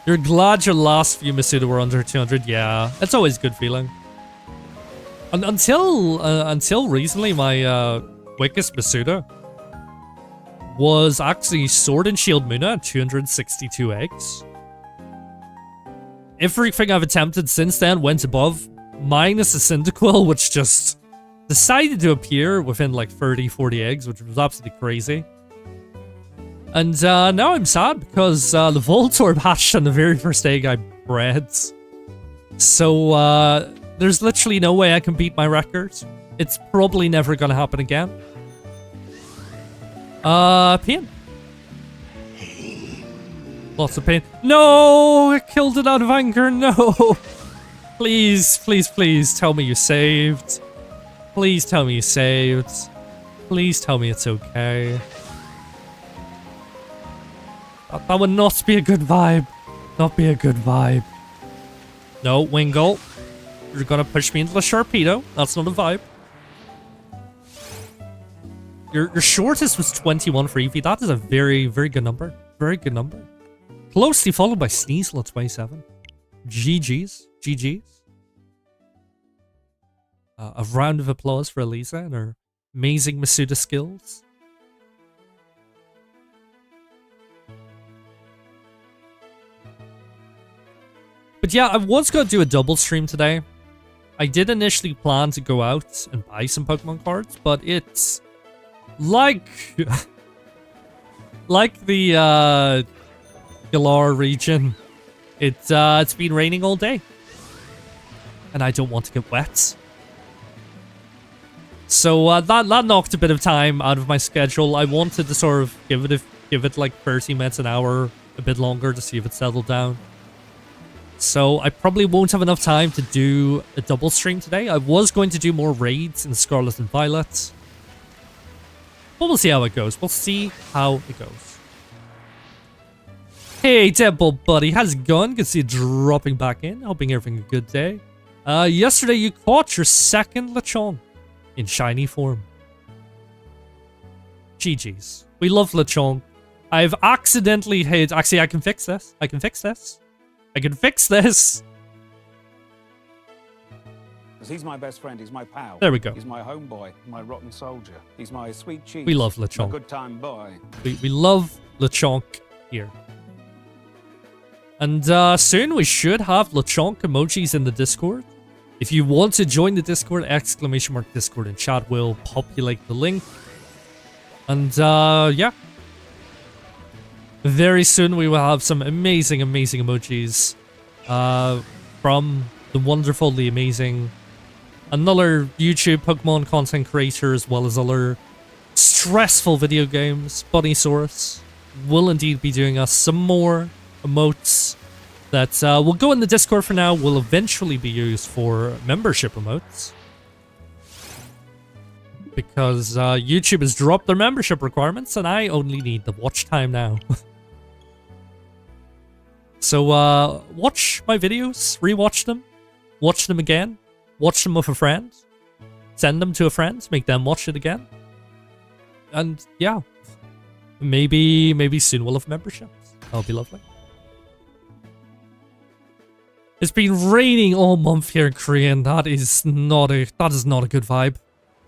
S1: You're glad your last few Masuda were under 200. Yeah, it's always a good feeling. Until recently, my quickest Masuda was actually Sword and Shield Muna at 262 eggs. Everything I've attempted since then went above, minus a Cyndaquil, which just decided to appear within like 30, 40 eggs, which was absolutely crazy. And now I'm sad because the Voltorb hatched on the very first egg I bred. So there's literally no way I can beat my record. It's probably never gonna happen again. Pain. Lots of pain. No! I killed it out of anger. No! Please, please, please tell me you saved. Please tell me you saved. Please tell me it's okay. That would not be a good vibe. Not be a good vibe. No, Wingull. You're gonna push me into the Sharpedo. That's not a vibe. Your shortest was 21 for Eevee. That is a very, very good number. Very good number. Closely followed by Sneasel at 27. GG's. GG's. A round of applause for Elisa and her amazing Masuda skills. But yeah, I was going to do a double stream today. I did initially plan to go out and buy some Pokemon cards, but it's like the Galar region. It's been raining all day, and I don't want to get wet. So that knocked a bit of time out of my schedule. I wanted to sort of give it like 30 minutes, an hour, a bit longer to see if it settled down. So I probably won't have enough time to do a double stream today. I was going to do more raids in Scarlet and Violet. But we'll see how it goes. We'll see how it goes. Hey, Temple buddy. How's it going? Good to see you dropping back in. Hoping you're having a good day. Yesterday you caught your second Lechonk in shiny form. GG's. We love Lechonk. I've accidentally hit... Actually, I can fix this. I can fix this. I can fix this.
S5: He's my best friend. He's my pal.
S1: There we go.
S5: He's my homeboy, my rotten soldier. He's my sweet cheese.
S1: We love
S5: my
S1: Lechonk.
S5: good time boy.
S1: We love Lechonk here. And soon we should have Lechonk emojis in the Discord. If you want to join the Discord, !Discord in chat will populate the link. And yeah. Very soon we will have some amazing, amazing emojis from the wonderful, the amazing, another YouTube Pokemon content creator, as well as other stressful video games. Bunnysaurus will indeed be doing us some more emotes that will go in the Discord for now, will eventually be used for membership emotes. Because YouTube has dropped their membership requirements and I only need the watch time now. So watch my videos, rewatch them, watch them again, watch them with a friend, send them to a friend, make them watch it again. And yeah, maybe soon we'll have memberships. That'll be lovely. It's been raining all month here in Korea, and that is not a good vibe.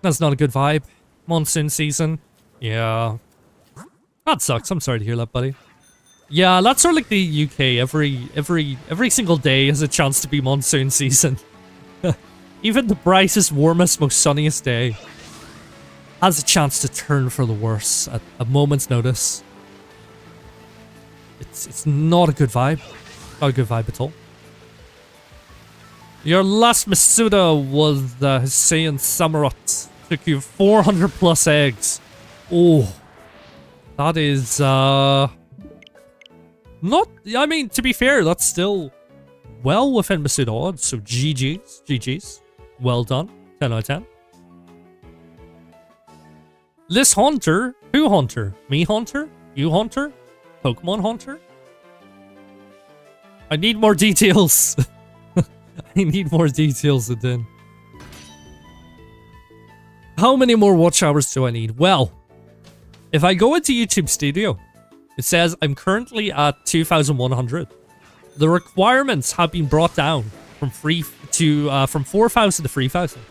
S1: That's not a good vibe. Monsoon season. Yeah. That sucks. I'm sorry to hear that, buddy. Yeah, that's sort of like the UK. Every single day has a chance to be monsoon season. Even the brightest, warmest, most sunniest day has a chance to turn for the worse at a moment's notice. It's not a good vibe. Not a good vibe at all. Your last Masuda was Hussein Samurat. Took you 400 plus eggs. Oh. That is, not... I mean, to be fair, that's still well within Masuda odds. So GG's. GG's. Well done. 10 out of 10. This Haunter? Who Haunter? Me Haunter? You Haunter? Pokemon Haunter? I need more details. I need more details, then. How many more watch hours do I need? Well, if I go into YouTube Studio, it says I'm currently at 2,100. The requirements have been brought down from from 4,000 to 3,000.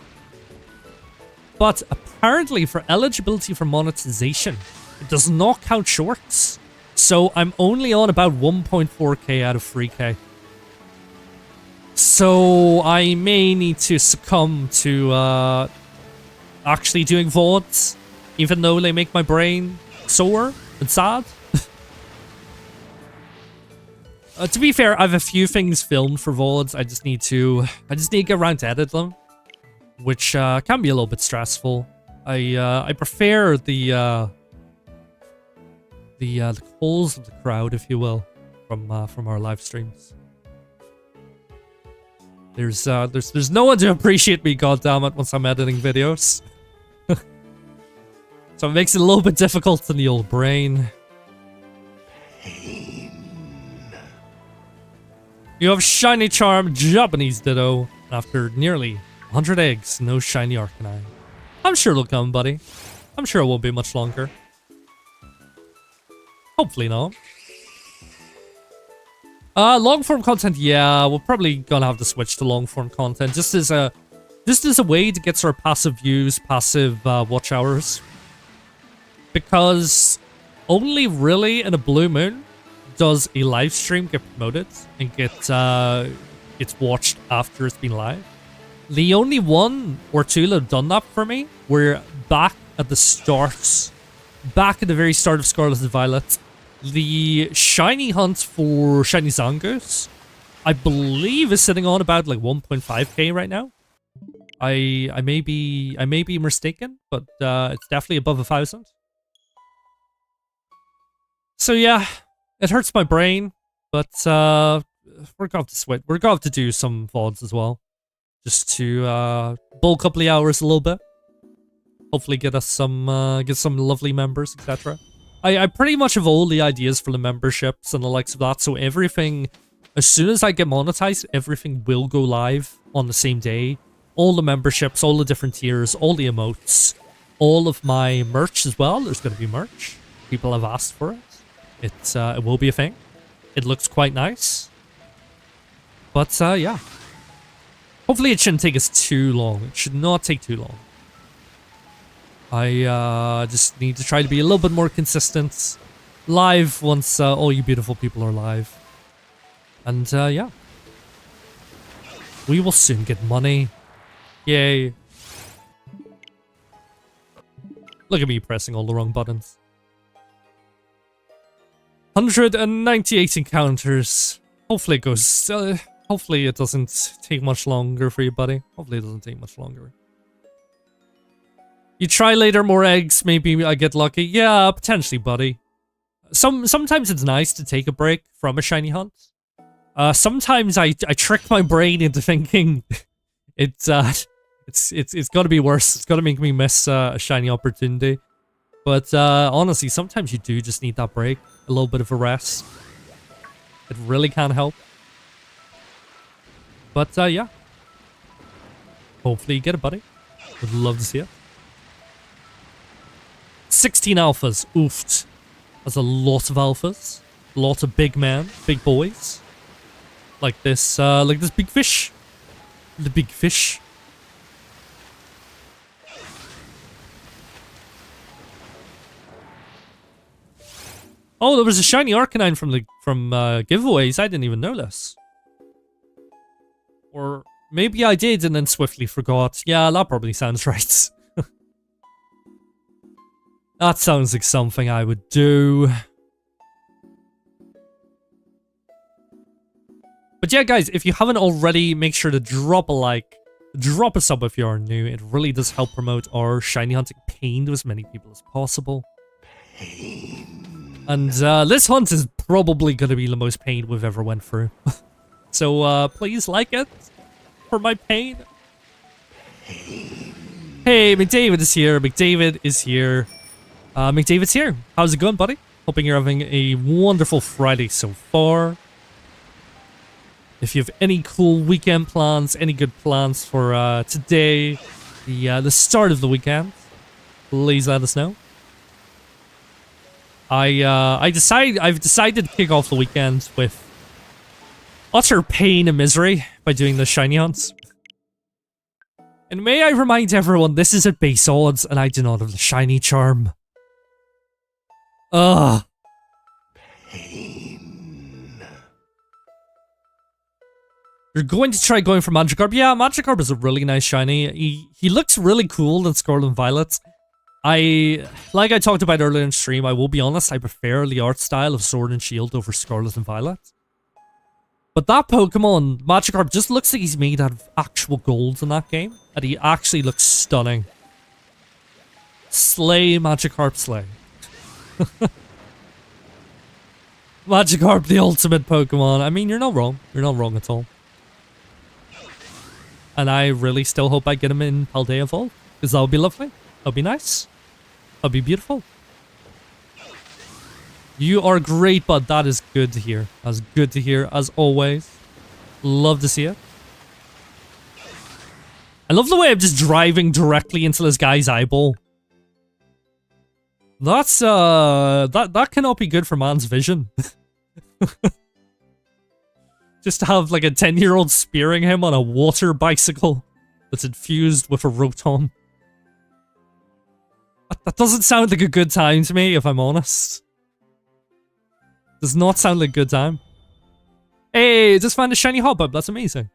S1: But apparently, for eligibility for monetization, it does not count shorts. So I'm only on about 1.4k out of 3k. So I may need to succumb to actually doing VODs, even though they make my brain sore and sad. To be fair, I have a few things filmed for VODs. I just need to get around to edit them, which can be a little bit stressful. I prefer the calls of the crowd, if you will, from our live streams. There's no one to appreciate me, goddammit, once I'm editing videos. So it makes it a little bit difficult in the old brain. You have Shiny Charm, Japanese Ditto. After nearly 100 eggs, no Shiny Arcanine. I'm sure it'll come, buddy. I'm sure it won't be much longer. Hopefully not. Long form content, yeah, we're probably gonna have to switch to long form content just as a way to get sort of passive views, passive watch hours. Because only really in a blue moon does a live stream get promoted and gets watched after it's been live. The only one or two that have done that for me were back at the very start of Scarlet and Violet. The shiny hunt for Shiny Zangoose, I believe, is sitting on about like 1.5k right now. I may be mistaken, but it's definitely above 1,000. So yeah, it hurts my brain, but we're gonna have to switch. We're gonna have to do some VODs as well, just to bulk up the hours a little bit. Hopefully, get some lovely members, etc. I pretty much have all the ideas for the memberships and the likes of that. So everything, as soon as I get monetized, everything will go live on the same day. All the memberships, all the different tiers, all the emotes, all of my merch as well. There's going to be merch. People have asked for it. It will be a thing. It looks quite nice. But yeah. Hopefully it shouldn't take us too long. It should not take too long. I just need to try to be a little bit more consistent. Live once all you beautiful people are live. And yeah. We will soon get money. Yay. Look at me pressing all the wrong buttons. 198 encounters. Hopefully it goes... hopefully it doesn't take much longer for you, buddy. Hopefully it doesn't take much longer. You try later, more eggs, maybe I get lucky. Yeah, potentially, buddy. Sometimes it's nice to take a break from a shiny hunt. Sometimes I trick my brain into thinking it's gotta be worse. It's gotta make me miss a shiny opportunity. But honestly, sometimes you do just need that break. A little bit of a rest. It really can help. But yeah. Hopefully you get it, buddy. Would love to see it. 16 alphas. Oofed. That's a lot of alphas. A lot of big men. Big boys. Like this big fish. The big fish. Oh, there was a shiny Arcanine from giveaways. I didn't even know this. Or maybe I did and then swiftly forgot. Yeah, that probably sounds right. That sounds like something I would do. But yeah, guys, if you haven't already, make sure to drop a like. Drop a sub if you are new. It really does help promote our shiny hunting pain to as many people as possible. And this hunt is probably going to be the most pain we've ever went through. So please like it for my pain. Hey, McDavid is here. McDavid is here. McDavid's here. How's it going, buddy? Hoping you're having a wonderful Friday so far. If you have any cool weekend plans, any good plans for today, the start of the weekend, please let us know. I've decided to kick off the weekend with utter pain and misery by doing the shiny hunts. And may I remind everyone, this is at base odds, and I do not have the shiny charm. Ugh. Pain. You're going to try going for Magikarp? Yeah, Magikarp is a really nice shiny. He looks really cool in Scarlet and Violet. Like I talked about earlier in stream, I will be honest, I prefer the art style of Sword and Shield over Scarlet and Violet. But that Pokemon, Magikarp, just looks like he's made out of actual gold in that game. And he actually looks stunning. Slay, Magikarp, slay. Magikarp, the ultimate Pokemon. I mean, you're not wrong. You're not wrong at all. And I really still hope I get him in Paldea Evolve. Because that would be lovely. That would be nice. That would be beautiful. You are great, bud. That is good to hear. That's good to hear, as always. Love to see it. I love the way I'm just driving directly into this guy's eyeball. That's, that cannot be good for man's vision. Just to have, like, a 10-year-old spearing him on a water bicycle that's infused with a rotom. That doesn't sound like a good time to me, if I'm honest. Does not sound like a good time. Hey, just found a shiny Hop-Up. That's amazing.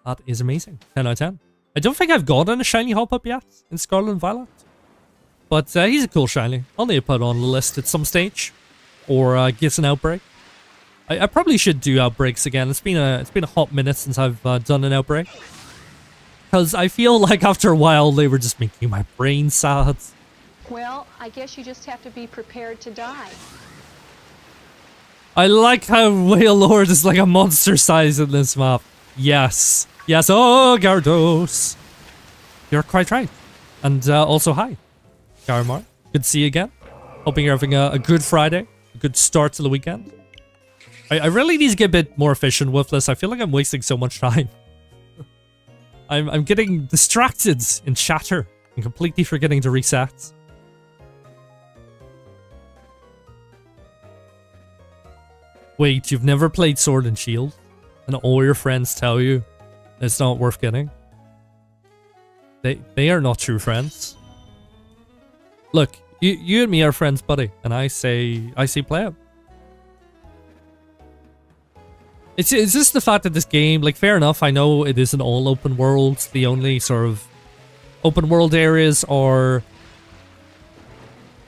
S1: That is amazing. 10 out of 10. I don't think I've gotten a shiny Hop-Up yet in Scarlet and Violet. But he's a cool shiny. I'll need to put it on the list at some stage. Or get an Outbreak. I probably should do Outbreaks again. It's been a hot minute since I've done an Outbreak. Because I feel like after a while they were just making my brain sad.
S2: Well, I guess you just have to be prepared to die.
S1: I like how WAILORD is like a monster size in this map. Yes. Yes, oh, Gyarados. You're quite right. And also, hi, Garamar. Good to see you again. Hoping you're having a good Friday. A good start to the weekend. I really need to get a bit more efficient with this. I feel like I'm wasting so much time. I'm getting distracted in chatter and completely forgetting to reset. Wait, you've never played Sword and Shield? And all your friends tell you it's not worth getting? They are not true friends. Look, you and me are friends, buddy, and I say play it. It's just the fact that this game, like, fair enough, I know it isn't all open world. The only sort of open world areas are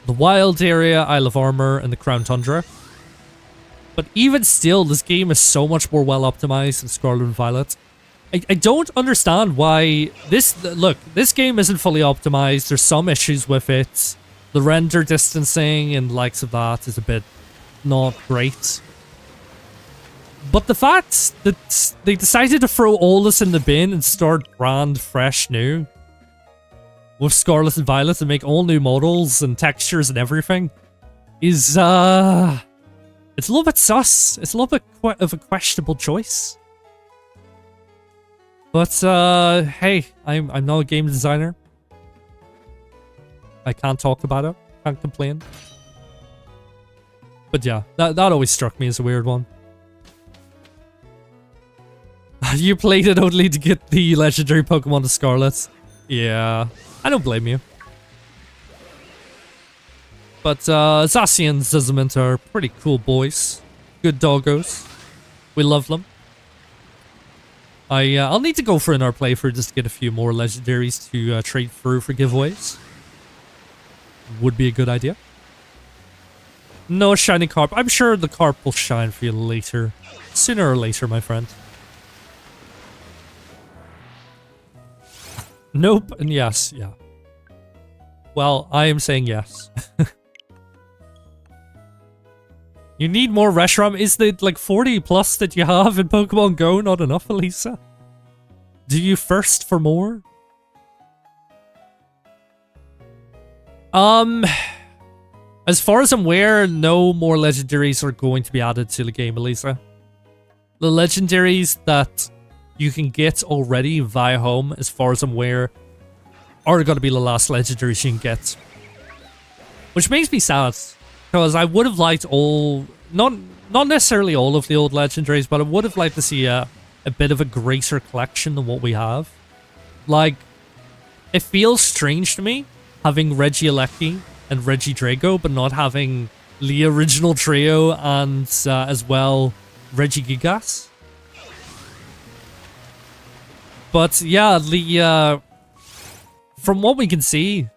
S1: the Wild area, Isle of Armor, and the Crown Tundra. But even still, this game is so much more well optimized than Scarlet and Violet. I don't understand why this game isn't fully optimized. There's some issues with it. The render distancing and likes of that is a bit not great. But the fact that they decided to throw all this in the bin and start brand fresh new with Scarlet and Violet and make all new models and textures and everything is, it's a little bit sus. It's a little bit of a questionable choice. But, hey, I'm not a game designer. I can't talk about it. Can't complain. But yeah, that always struck me as a weird one. You played it only to get the legendary Pokemon to Scarlet. Yeah, I don't blame you. But Zacian and Zizament are pretty cool boys. Good doggos. We love them. I'll need to go for another playthrough just to get a few more legendaries to trade through for giveaways. Would be a good idea. No shiny carp. I'm sure the carp will shine for you later. Sooner or later, my friend. Nope and yes, yeah. Well, I am saying yes. You need more Reshiram. Is the, like, 40 plus that you have in Pokemon Go not enough, Elisa? Do you thirst for more? As far as I'm aware, no more legendaries are going to be added to the game, Elisa. The legendaries that you can get already via home, as far as I'm aware, are going to be the last legendaries you can get. Which makes me sad, because I would have liked all, not necessarily all of the old legendaries, but I would have liked to see a bit of a greater collection than what we have. Like, it feels strange to me having Regieleki and Regidrago, but not having the original trio and as well Regigigas. But yeah, the from what we can see,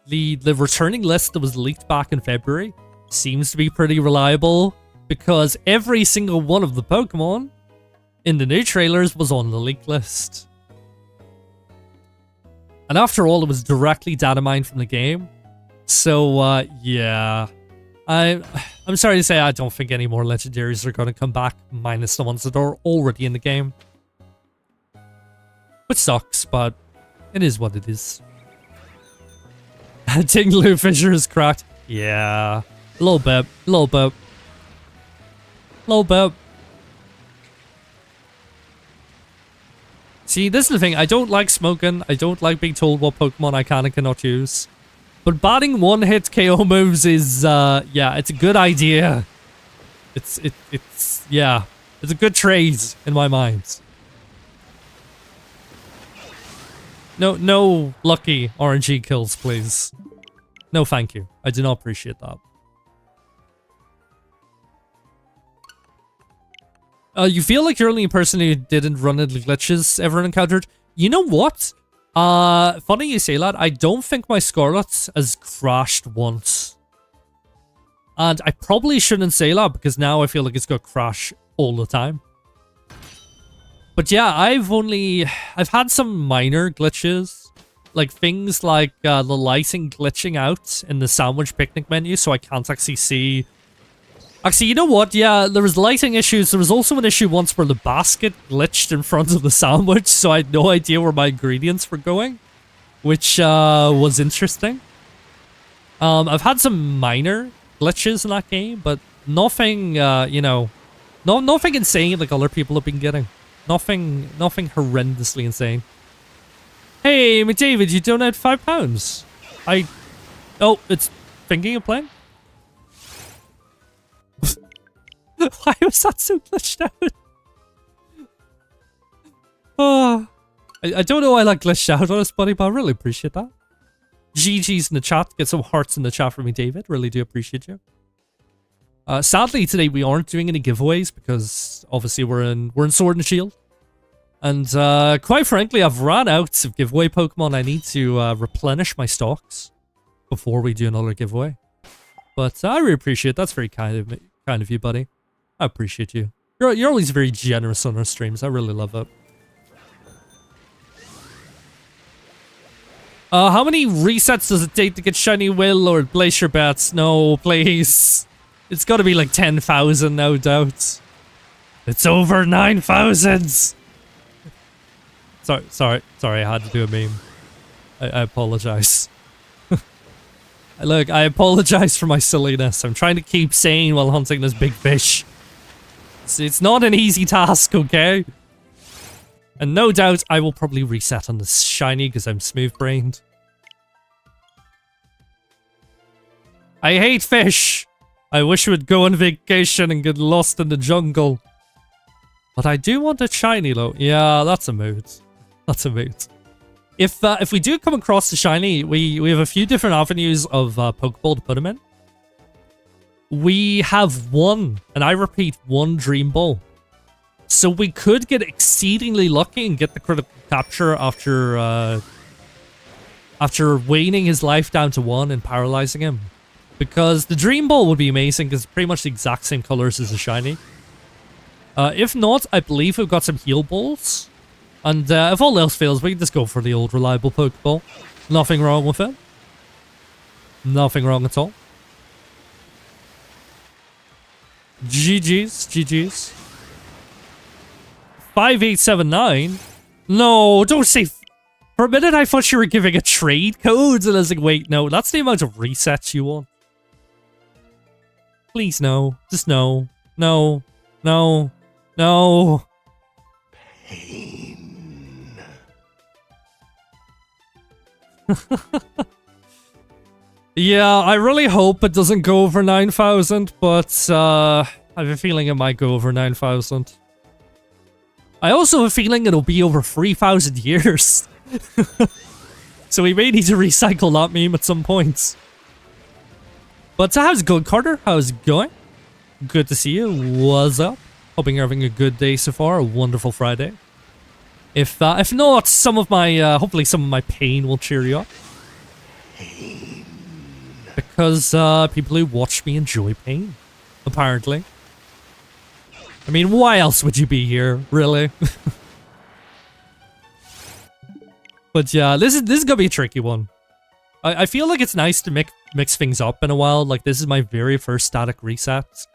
S1: the returning list that was leaked back in February seems to be pretty reliable, because every single one of the Pokemon in the new trailers was on the leak list. And after all, it was directly data mined from the game. So, yeah. I'm sorry to say I don't think any more legendaries are going to come back, minus the ones that are already in the game. Which sucks, but it is what it is. Tinglu Fisher is cracked. Yeah. A little bit. A little bit. A little bit. See, this is the thing. I don't like smoking. I don't like being told what Pokemon I can and cannot use. But batting one-hit KO moves is, yeah, it's a good idea. Yeah. It's a good trade in my mind. No lucky RNG kills, please. No, thank you. I do not appreciate that. You feel like you're the only person who didn't run into glitches ever encountered? You know what? Funny you say that. I don't think my Scarlet has crashed once. And I probably shouldn't say that, because now I feel like it's going to crash all the time. But yeah, I've had some minor glitches. Like things like the lighting glitching out in the sandwich picnic menu, so I can't actually see. Actually, you know what? Yeah, there was lighting issues. There was also an issue once where the basket glitched in front of the sandwich, so I had no idea where my ingredients were going, which was interesting. I've had some minor glitches in that game, but nothing, you know, nothing insane like other people have been getting. Nothing horrendously insane. Hey, McDavid, you donate £5. Oh, it's thinking of playing? Why was that so glitched out? Oh, I don't know why I like glitched out on us, buddy, but I really appreciate that. GG's in the chat. Get some hearts in the chat for me, David. Really do appreciate you. Sadly, today we aren't doing any giveaways because obviously we're in Sword and Shield. And quite frankly, I've run out of giveaway Pokemon. I need to replenish my stocks before we do another giveaway. But I really appreciate it. That's very kind of you, buddy. I appreciate you. You're always very generous on our streams. I really love it. How many resets does it take to get shiny Wailord? Place your bets. No, please. It's got to be like 10,000, no doubt. It's over 9,000. Sorry, I had to do a meme. I apologize. Look, I apologize for my silliness. I'm trying to keep sane while hunting this big fish. It's not an easy task, okay? And no doubt I will probably reset on this shiny because I'm smooth-brained. I hate fish. I wish we would go on vacation and get lost in the jungle. But I do want a shiny though. Yeah, that's a mood. That's a mood. If we do come across the shiny, we have a few different avenues of Pokeball to put them in. We have one, and I repeat, one Dream Ball. So we could get exceedingly lucky and get the critical capture after waning his life down to 1 and paralyzing him. Because the Dream Ball would be amazing because it's pretty much the exact same colors as the shiny. If not, I believe we've got some heal balls. And if all else fails, we can just go for the old reliable Pokeball. Nothing wrong with it. Nothing wrong at all. GG's. 5879? No, don't say... For a minute, I thought you were giving a trade code, and I was like, wait, no, that's the amount of resets you want. Please, no. Just no. No. No. No.
S3: Pain.
S1: Yeah, I really hope it doesn't go over 9,000, but I have a feeling it might go over 9,000. I also have a feeling it'll be over 3,000 years. So we may need to recycle that meme at some point. But how's it going, Carter? How's it going? Good to see you. What's up? Hoping you're having a good day so far. A wonderful Friday. If not, some of my hopefully some of my pain will cheer you up. Because people who watch me enjoy pain, apparently. I mean, why else would you be here, really? But yeah, this is gonna be a tricky one. I feel like it's nice to mix things up in a while. Like, this is my very first static reset.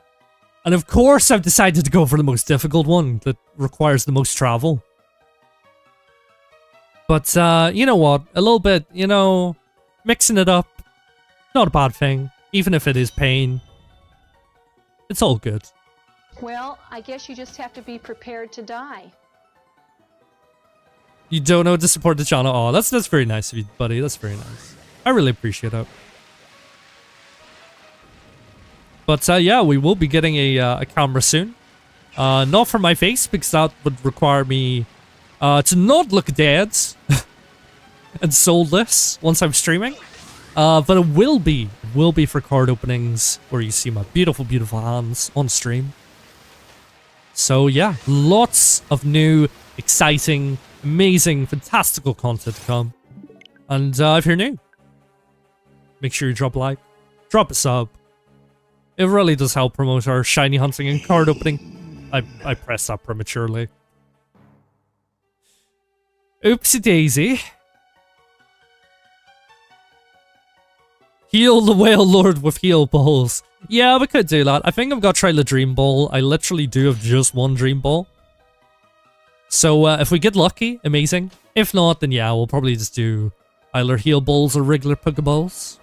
S1: And of course, I've decided to go for the most difficult one that requires the most travel. But, you know what? A little bit, you know, mixing it up, not a bad thing. Even if it is pain. It's all good.
S2: Well, I guess you just have to be prepared to die.
S1: You don't know to support the channel. Oh, that's very nice of you, buddy. That's very nice. I really appreciate it. But yeah, we will be getting a camera soon. Not for my face, because that would require me to not look dead and soulless once I'm streaming. But it will be for card openings where you see my beautiful, beautiful hands on stream. So yeah, lots of new, exciting, amazing, fantastical content to come. And if you're new, make sure you drop a like, drop a sub. It really does help promote our shiny hunting and card opening. I pressed that prematurely. Oopsie daisy. Heal the Wailord with heal balls. Yeah, we could do that. I think I've got to try the Dream Ball. I literally do have just one Dream Ball. So if we get lucky, amazing. If not, then yeah, we'll probably just do either heal balls or regular Pokeballs.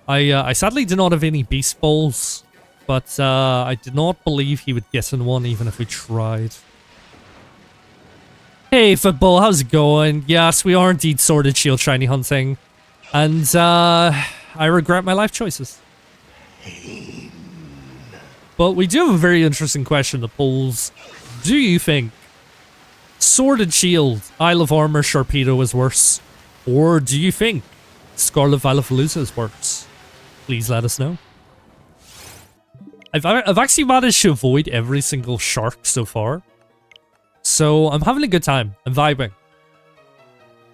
S1: I sadly do not have any Beast Balls, but I did not believe he would get in one even if we tried. Hey, football, how's it going? Yes, we are indeed Sword and Shield shiny hunting. And, I regret my life choices. But we do have a very interesting question that polls. Do you think Sword and Shield, Isle of Armor, Sharpedo is worse? Or do you think Scarlet Vilephalooza is worse? Please let us know. I've actually managed to avoid every single shark so far. So I'm having a good time. I'm vibing.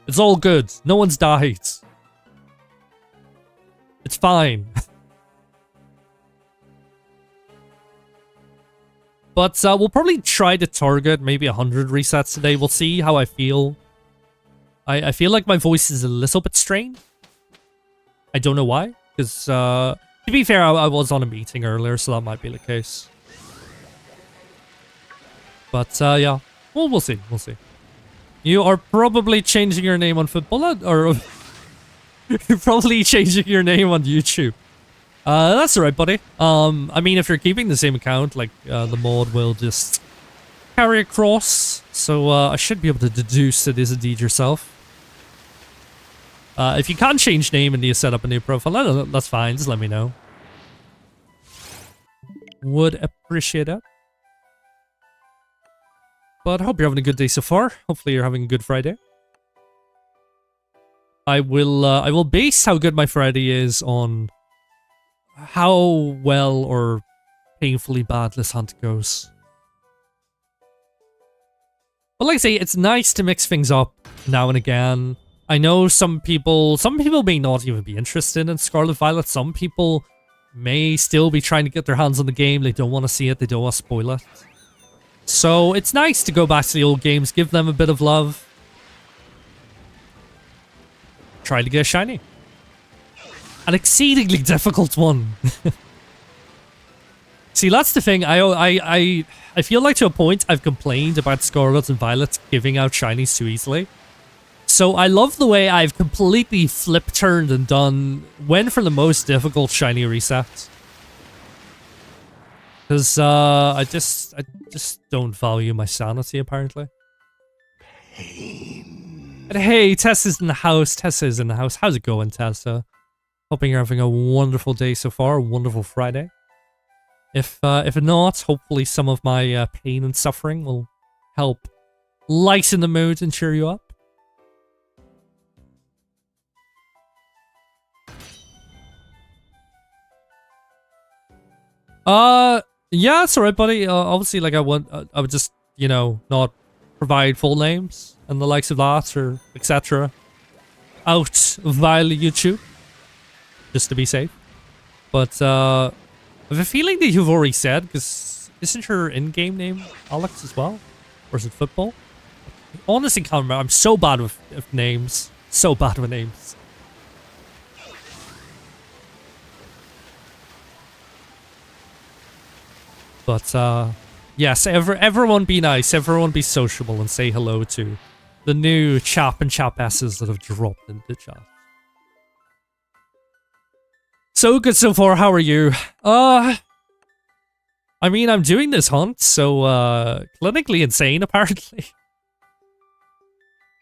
S1: It's all good. No one's died. It's fine. But we'll probably try to target maybe 100 resets today. We'll see how I feel. I feel like my voice is a little bit strained. I don't know why. Because, to be fair, I was on a meeting earlier, so that might be the case. But, yeah. Well, we'll see. We'll see. You are probably changing your name on football, or you're probably changing your name on YouTube. That's alright, buddy. I mean, if you're keeping the same account, like, the mod will just carry across. So, I should be able to deduce it is indeed yourself. If you can't change name and you set up a new profile, that's fine. Just let me know. Would appreciate it. But I hope you're having a good day so far. Hopefully you're having a good Friday. I will base how good my Friday is on how well or painfully bad this hunt goes. But like I say, it's nice to mix things up now and again. I know some people may not even be interested in Scarlet Violet. Some people may still be trying to get their hands on the game. They don't want to see it. They don't want to spoil it. So it's nice to go back to the old games, give them a bit of love. Try to get a shiny. An exceedingly difficult one. See, that's the thing. I feel like to a point I've complained about Scarlet and Violet giving out shinies too easily. So I love the way I've completely flip-turned and went for the most difficult shiny reset. Because I just don't value my sanity, apparently. And hey, Tessa's in the house. Tessa's in the house. How's it going, Tessa? Hoping you're having a wonderful day so far. A wonderful Friday. If not, hopefully some of my pain and suffering will help lighten the mood and cheer you up. Yeah, it's alright, buddy. Obviously, like, I would just, you know, not provide full names and the likes of that, or etc. out via YouTube, just to be safe. But, I have a feeling that you've already said, because isn't your in-game name Alex as well? Or is it football? I honestly can't remember. I'm so bad with names. So bad with names. But, yes, everyone be nice, everyone be sociable, and say hello to the new chap and chapesses that have dropped into chat. So good so far, how are you? I mean, I'm doing this hunt, so, clinically insane, apparently.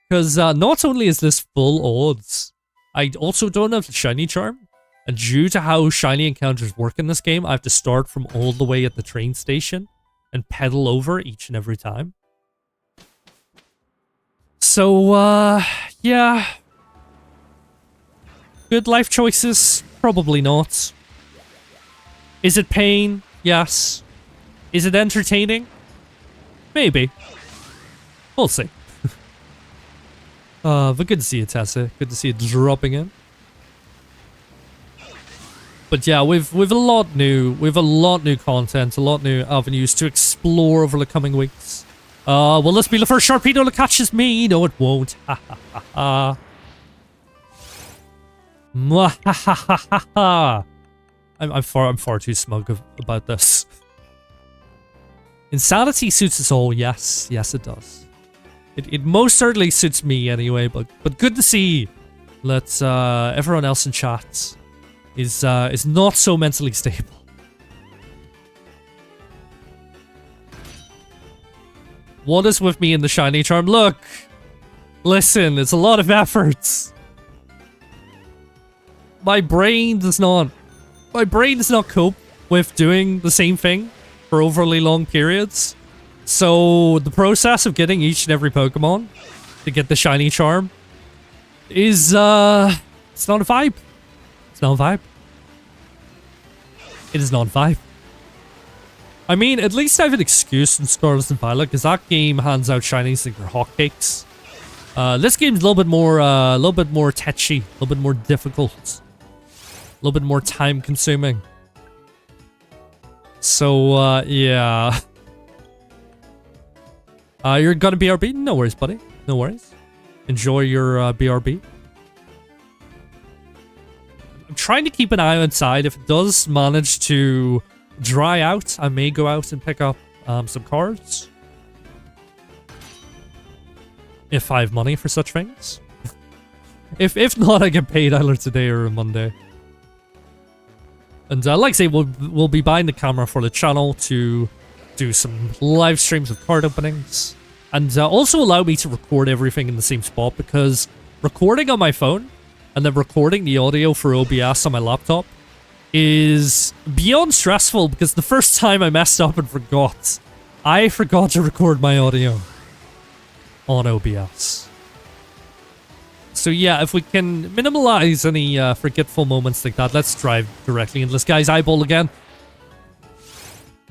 S1: Because, not only is this full odds, I also don't have the shiny charm. And due to how shiny encounters work in this game, I have to start from all the way at the train station and pedal over each and every time. So, yeah. Good life choices? Probably not. Is it pain? Yes. Is it entertaining? Maybe. We'll see. But good to see you, Tessa. Good to see you dropping in. But yeah, we've a lot new content, a lot new avenues to explore over the coming weeks. Will this be the first Sharpedo that catches me? No, it won't. Ha ha ha ha. Mwahahaha. I'm far too smug about this. Insanity suits us all, yes, it does. It most certainly suits me anyway, but good to see that everyone else in chat is not so mentally stable. What is with me in the shiny charm? Look! Listen, it's a lot of efforts. My brain does not cope with doing the same thing for overly long periods. So the process of getting each and every Pokemon to get the shiny charm is, it's not a vibe. It's not a vibe. It is not a vibe. I mean, at least I have an excuse in Scarlet and Violet, because that game hands out shinies like they're hotcakes. This game's a little bit more tetchy, a little bit more difficult, a little bit more time consuming. So, yeah. You're gonna BRB? No worries, buddy. No worries. Enjoy your BRB. I'm trying to keep an eye outside. If it does manage to dry out, I may go out and pick up some cards. If I have money for such things. If not, I get paid either today or Monday. And like I say, we'll be buying the camera for the channel to do some live streams of card openings. And also allow me to record everything in the same spot, because recording on my phone and then recording the audio for OBS on my laptop is beyond stressful, because the first time I messed up and forgot. I forgot to record my audio on OBS. So yeah, if we can minimize any forgetful moments like that, let's drive directly into this guy's eyeball again.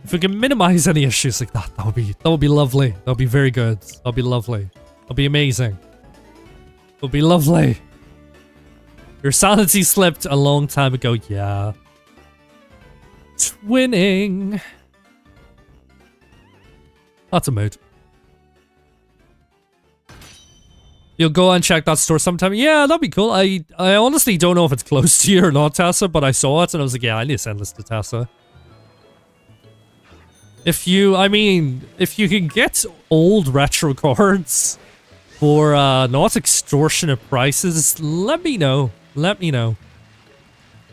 S1: If we can minimize any issues like that, that would be lovely. That would be very good. That would be lovely. That would be amazing. That would be lovely. Your sanity slipped a long time ago. Yeah. Twinning. That's a mood. You'll go and check that store sometime. Yeah, that'd be cool. I honestly don't know if it's close to you or not, Tessa, but I saw it and I was like, yeah, I need to send this to Tessa. If you can get old retro cards for not extortionate prices, let me know. Let me know.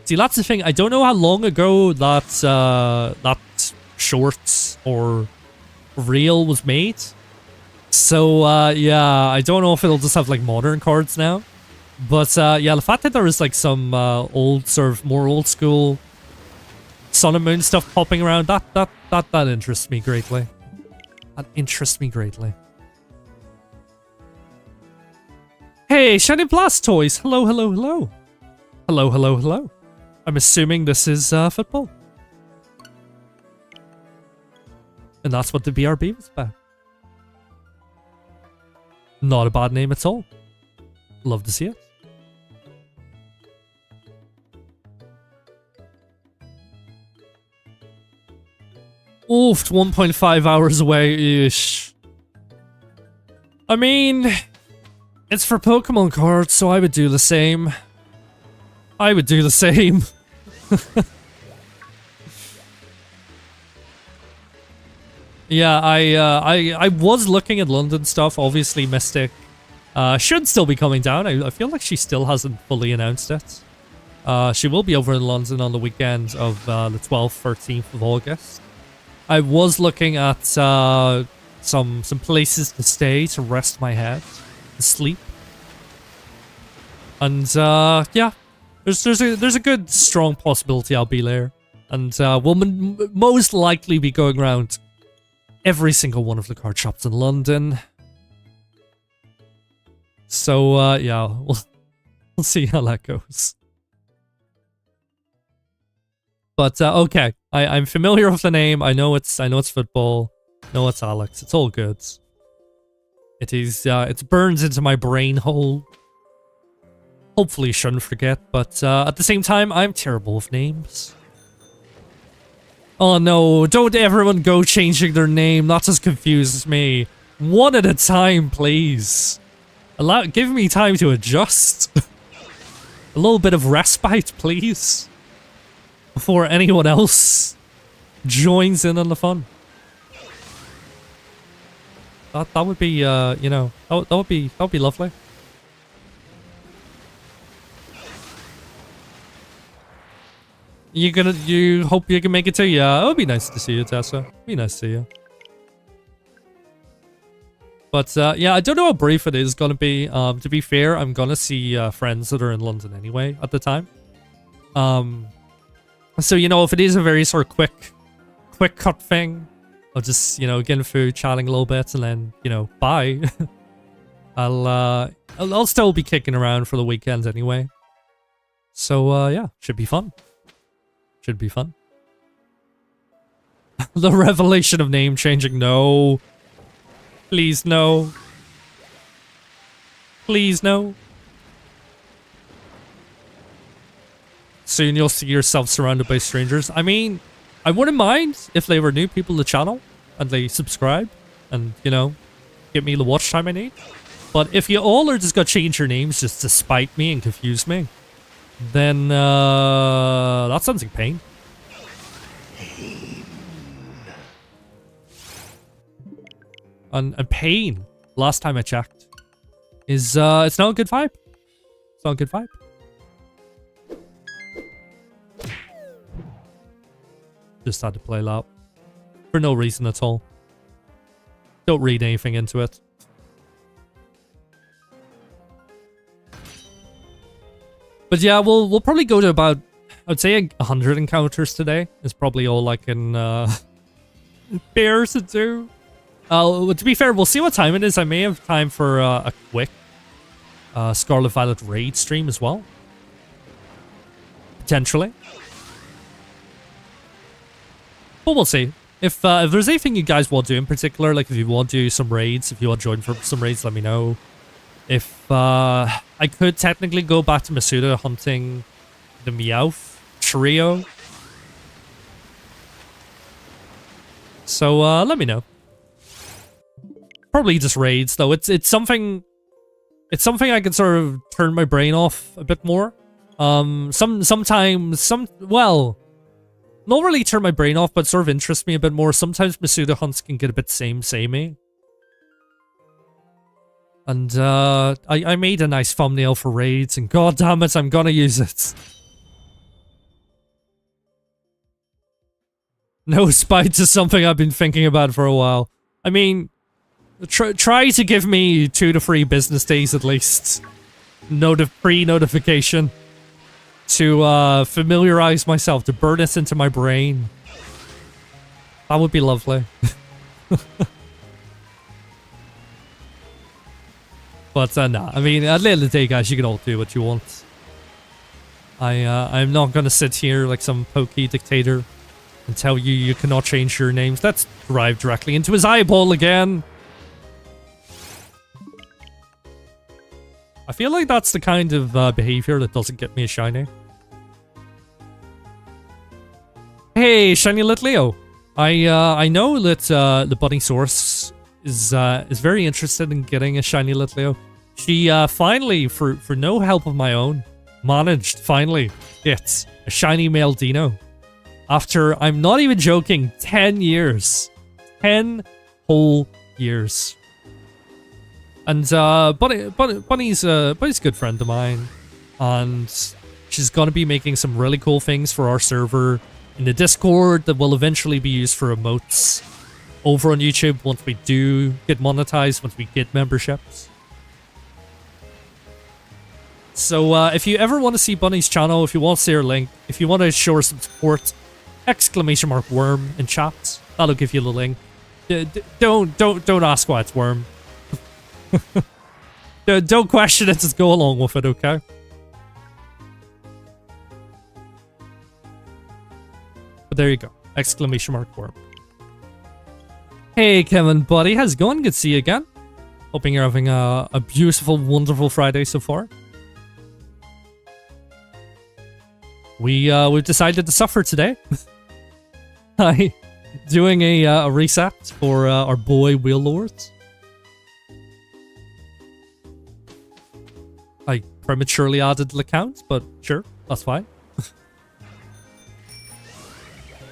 S1: See, that's the thing. I don't know how long ago that short or reel was made. So, yeah, I don't know if it'll just have, like, modern cards now. But, yeah, the fact that there is, like, some old, sort of more old school Sun and Moon stuff popping around, that interests me greatly. That interests me greatly. Hey, Shiny Blastoise! Hello, hello, hello. Hello, hello, hello. I'm assuming this is football. And that's what the BRB was about. Not a bad name at all. Love to see it. Oof, 1.5 hours away. Ish. I mean, it's for Pokemon cards, so I would do the same. I would do the same. Yeah, I was looking at London stuff. Obviously, Mystic should still be coming down. I feel like she still hasn't fully announced it. She will be over in London on the weekend of the 12th, 13th of August. I was looking at some places to stay to rest my head and sleep. And yeah, there's a good strong possibility I'll be there, and we'll most likely be going around every single one of the card shops in London. So yeah, we'll see how that goes. But okay, I'm familiar with the name. I know it's football. I know it's Alex. It's all good. It is. It burns into my brain hole. Hopefully, shouldn't forget. But at the same time, I'm terrible with names. Oh no! Don't everyone go changing their name. That just confuses me. One at a time, please. Give me time to adjust. A little bit of respite, please. Before anyone else joins in on the fun. That would be you know, that would be lovely. You hope you can make it too? Yeah, it would be nice to see you, Tessa. It'd be nice to see you. But yeah, I don't know how brief it is going to be. To be fair, I'm going to see friends that are in London anyway at the time. So, you know, if it is a very sort of quick cut thing, I'll just, you know, getting food, chatting a little bit, and then, you know, bye. I'll still be kicking around for the weekend anyway. So, yeah, should be fun. Should be fun. The revelation of name changing, no. Please, no. Please, no. Soon you'll see yourself surrounded by strangers. I mean, I wouldn't mind if they were new people to the channel and they subscribe and, you know, give me the watch time I need. But if you all are just gonna change your names just to spite me and confuse me, then that sounds like pain. And pain, last time I checked, is it's not a good vibe. It's not a good vibe. Just had to play that. For no reason at all. Don't read anything into it. But yeah, we'll probably go to about, I'd say 100 encounters today. Is probably all I can bear to do. To be fair, we'll see what time it is. I may have time for a quick Scarlet Violet raid stream as well. Potentially. But we'll see. If there's anything you guys want to do in particular, like if you want to do some raids, if you want to join for some raids, let me know. If I could technically go back to Masuda hunting the Meowth trio. So let me know. Probably just raids though. It's something I can sort of turn my brain off a bit more. Sometimes well, not really turn my brain off, but sort of interest me a bit more. Sometimes Masuda hunts can get a bit samey. And I made a nice thumbnail for raids, and god damn it, I'm gonna use it. No spite is something I've been thinking about for a while. I mean, try to give me 2 to 3 business days at least. Pre-notification. To familiarize myself, to burn it into my brain. That would be lovely. But nah, I mean, at the end of the day, guys, you can all do what you want. I'm not gonna sit here like some pokey dictator and tell you you cannot change your names. Let's drive directly into his eyeball again. I feel like that's the kind of behavior that doesn't get me a shiny. Hey, shiny lit Leo. I know that the bunny source is very interested in getting a shiny lit Leo. She finally, for no help of my own, managed finally get a shiny male Dino. After, I'm not even joking, 10 years. 10 whole years. And Bunny's a good friend of mine, and she's gonna be making some really cool things for our server in the Discord that will eventually be used for emotes over on YouTube once we do get monetized, once we get memberships. So if you ever want to see Bunny's channel, if you want to see her link, if you want to show her some support, !worm in chat. That'll give you the link. Don't ask why it's worm. Don't question it, just go along with it, okay? But there you go. !worm. Hey Kevin, buddy, how's it going? Good to see you again. Hoping you're having a beautiful, wonderful Friday so far. We've decided to suffer today. Hi, doing a reset for our boy WAILORD. I prematurely added the account, but sure, that's fine.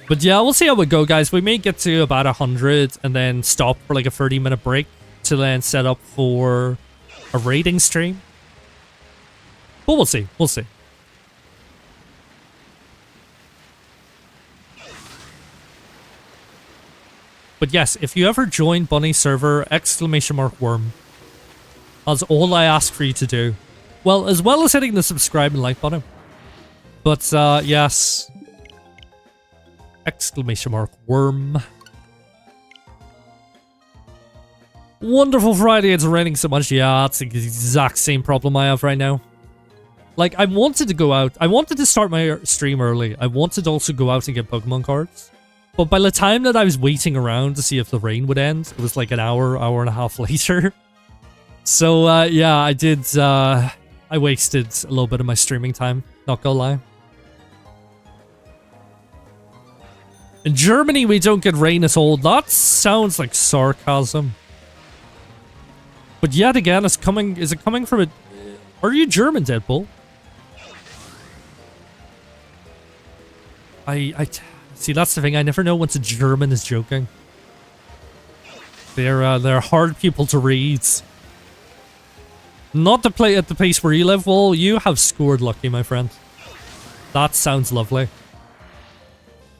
S1: But yeah, we'll see how we go, guys. We may get to about 100 and then stop for like a 30-minute break to then set up for a raiding stream. But we'll see. We'll see. But But yes, if you ever join Bunny server, !worm. That's all I ask for you to do. Well, as well as hitting the subscribe and like button. But, yes. !worm. Wonderful Friday, it's raining so much. Yeah, that's the exact same problem I have right now. Like, I wanted to go out. I wanted to start my stream early. I wanted to also go out and get Pokemon cards. But by the time that I was waiting around to see if the rain would end, it was like an hour and a half later. So, yeah, I did, I wasted a little bit of my streaming time, not gonna lie. In Germany, we don't get rain at all. That sounds like sarcasm. But yet again, it's coming, is it coming from a... Are you German, Deadpool? See, that's the thing. I never know once a German is joking. They're hard people to read. Not to play at the place where you live. Well, you have scored lucky, my friend. That sounds lovely.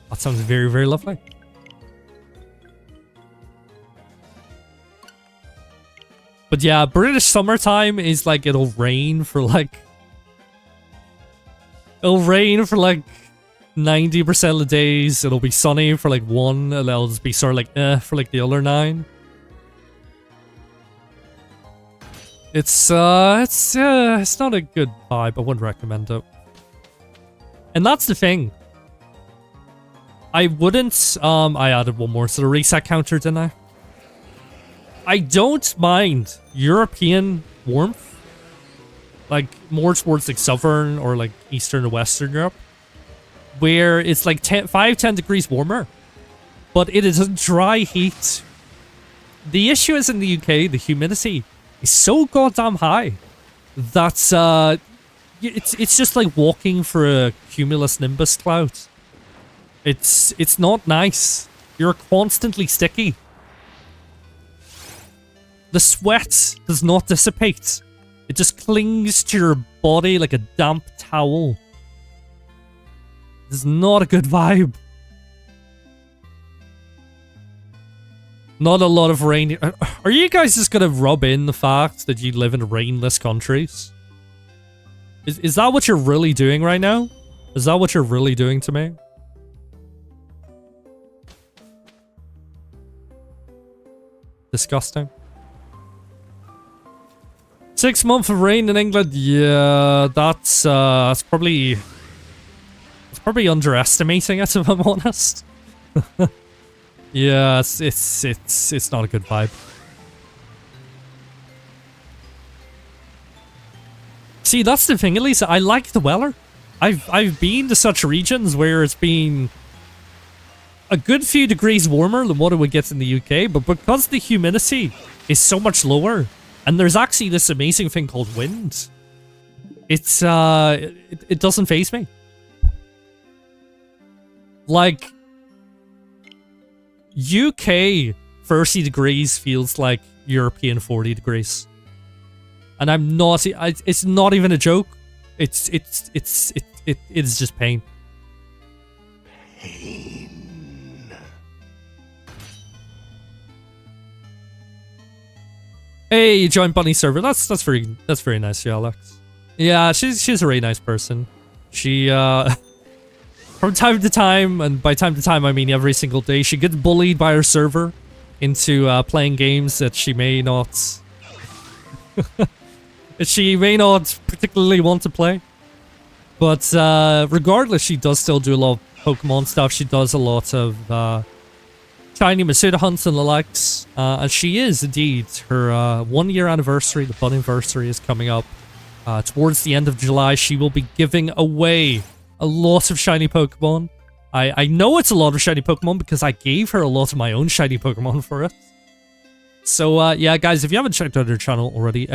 S1: That sounds very, very lovely. But yeah, British summertime is like, it'll rain for like... It'll rain for like 90% of the days. It'll be sunny for like 1, and it'll just be sort of like for like the other 9. It's not a good vibe. I wouldn't recommend it. And that's the thing. I wouldn't, I added one more to the reset counter, didn't I? I don't mind European warmth. Like, more towards like southern or like eastern or western Europe. Where it's like 5-10 degrees warmer. But it is a dry heat. The issue is in the UK, the humidity is so goddamn high that it's just like walking for a cumulus nimbus cloud. It's not nice. You're constantly sticky. The sweat does not dissipate. It just clings to your body like a damp towel. It's not a good vibe. Not a lot of rain. Are you guys just gonna rub in the fact that you live in rainless countries? Is that what you're really doing right now? Is that what you're really doing to me? Disgusting. 6 months of rain in England. Yeah, that's probably underestimating it, if I'm honest. Yeah, it's not a good vibe. See, that's the thing, Elisa. I like the weather. I've been to such regions where it's been a good few degrees warmer than what it would get in the UK, but because the humidity is so much lower, and there's actually this amazing thing called wind, it's it doesn't faze me. Like, UK 30 degrees feels like European 40 degrees. And I'm not, it's not even a joke. It's just pain. Hey, you joined Bunny server. That's very nice of you, Alex. Yeah, she's a really nice person. She from time to time, and by time to time I mean every single day, she gets bullied by her server into playing games that she may not particularly want to play. But regardless, she does still do a lot of Pokemon stuff. She does a lot of shiny Masuda hunts and the likes. And she is indeed, her 1 year anniversary, the Bunniversary, is coming up. Towards the end of July, she will be giving away a lot of shiny Pokemon. I know it's a lot of shiny Pokemon because I gave her a lot of my own shiny Pokemon for it. So, yeah, guys, if you haven't checked out her channel already,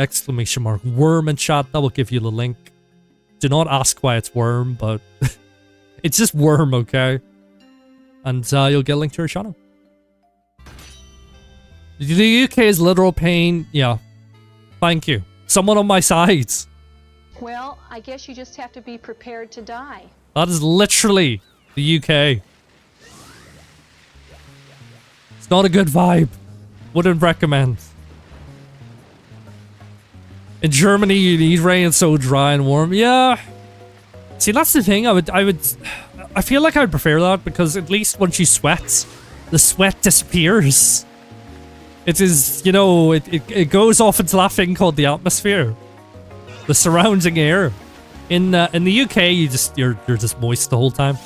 S1: !worm in chat, that will give you the link. Do not ask why it's worm, but it's just worm, okay? And you'll get a link to her channel. The UK is literal pain. Yeah. Thank you. Someone on my side.
S2: Well, I guess you just have to be prepared to die.
S1: That is literally the UK. It's Not a good vibe. Wouldn't recommend. In Germany, you need rain so dry and warm. Yeah. See, that's the thing. I feel like I would prefer that because at least when she sweats, the sweat disappears. It is, you know, it goes off into that thing called the atmosphere, the surrounding air. In the UK, you're just moist the whole time.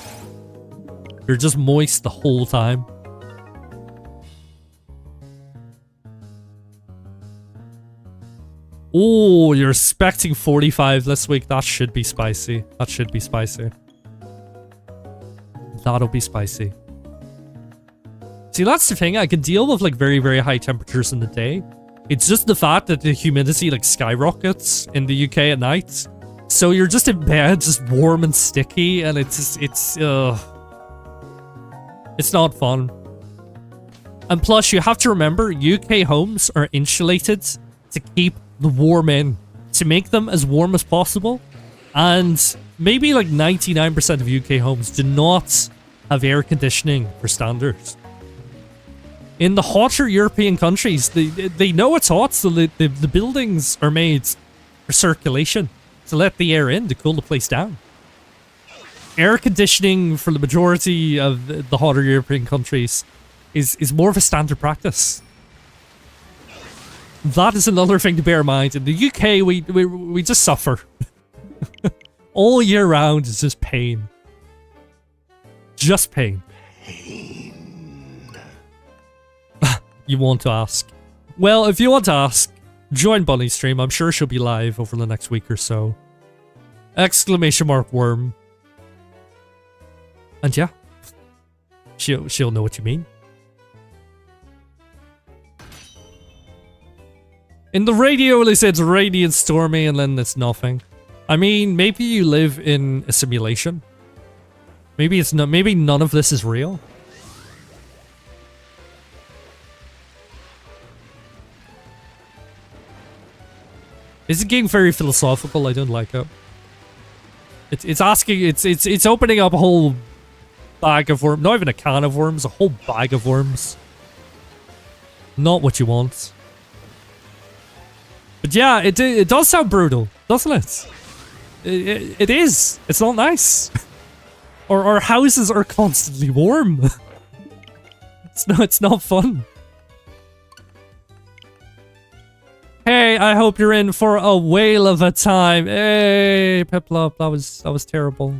S1: You're just moist the whole time. Oh, you're expecting 45 this week. That should be spicy. That should be spicy. That'll be spicy. See, that's the thing. I can deal with like very, very high temperatures in the day. It's just the fact that the humidity like skyrockets in the UK at night. So you're just in bed, just warm and sticky, and it's not fun. And plus, you have to remember, UK homes are insulated to keep the warm in, to make them as warm as possible. And maybe like 99% of UK homes do not have air conditioning for standards. In the hotter European countries, they know it's hot, so the buildings are made for circulation, to let the air in, to cool the place down. Air conditioning for the majority of the hotter European countries is more of a standard practice. That is another thing to bear in mind. In the UK, we just suffer. All year round is just pain. Just pain. You want to ask? Well, if you want to ask, join Bunny's stream. I'm sure she'll be live over the next week or so. Exclamation mark worm. And yeah, she'll know what you mean. In the radio, they say it's rainy and stormy, and then it's nothing. I mean, maybe you live in a simulation. Maybe it's not. Maybe none of this is real. It's getting very philosophical. I don't like it. It's asking. It's opening up a whole bag of worms. Not even a can of worms. A whole bag of worms. Not what you want. But yeah, it does sound brutal, doesn't it? It is. It's not nice. Our houses are constantly warm. It's not fun. Hey, I hope you're in for a whale of a time. Hey, Piplop, that was terrible.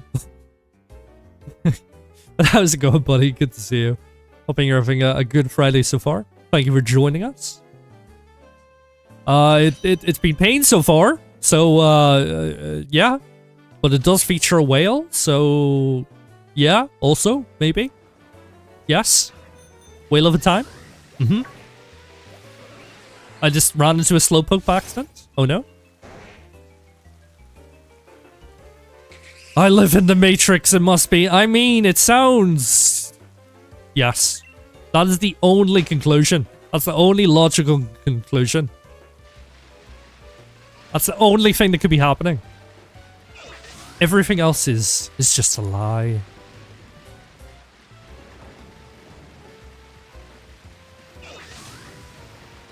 S1: But how's it going, buddy? Good to see you. Hoping you're having a good Friday so far. Thank you for joining us. It's been pain so far, so yeah, but it does feature a whale, so yeah, also maybe, yes, whale of a time. I just ran into a slowpoke by accident. Oh no. I live in the Matrix. It must be. I mean, it sounds. Yes, that is the only conclusion. That's the only logical conclusion. That's the only thing that could be happening. Everything else is just a lie.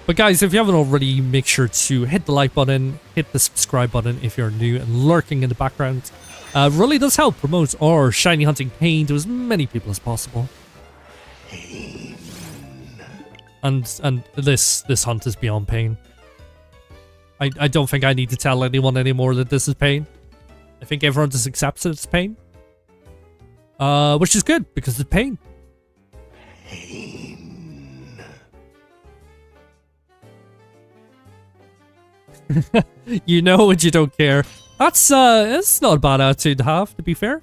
S1: But guys, if you haven't already, make sure to hit the like button, hit the subscribe button if you're new and lurking in the background. Really does help promote our shiny hunting pain to as many people as possible. And this hunt is beyond pain. I don't think I need to tell anyone anymore that this is pain. I think everyone just accepts that it's pain. Which is good, because it's pain. You know and you don't care. That's not a bad attitude to have, to be fair.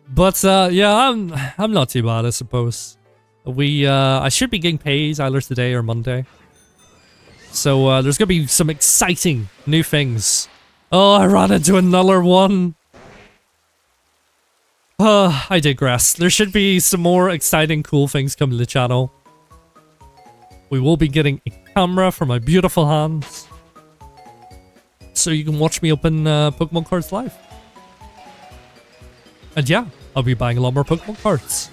S1: But yeah, I'm not too bad, I suppose. I should be getting paid either today or Monday. So there's gonna be some exciting new things. Oh, I ran into another one. I digress. There should be some more exciting, cool things coming to the channel. We will be getting a camera for my beautiful hands, so you can watch me open Pokemon cards live. And yeah, I'll be buying a lot more Pokemon cards.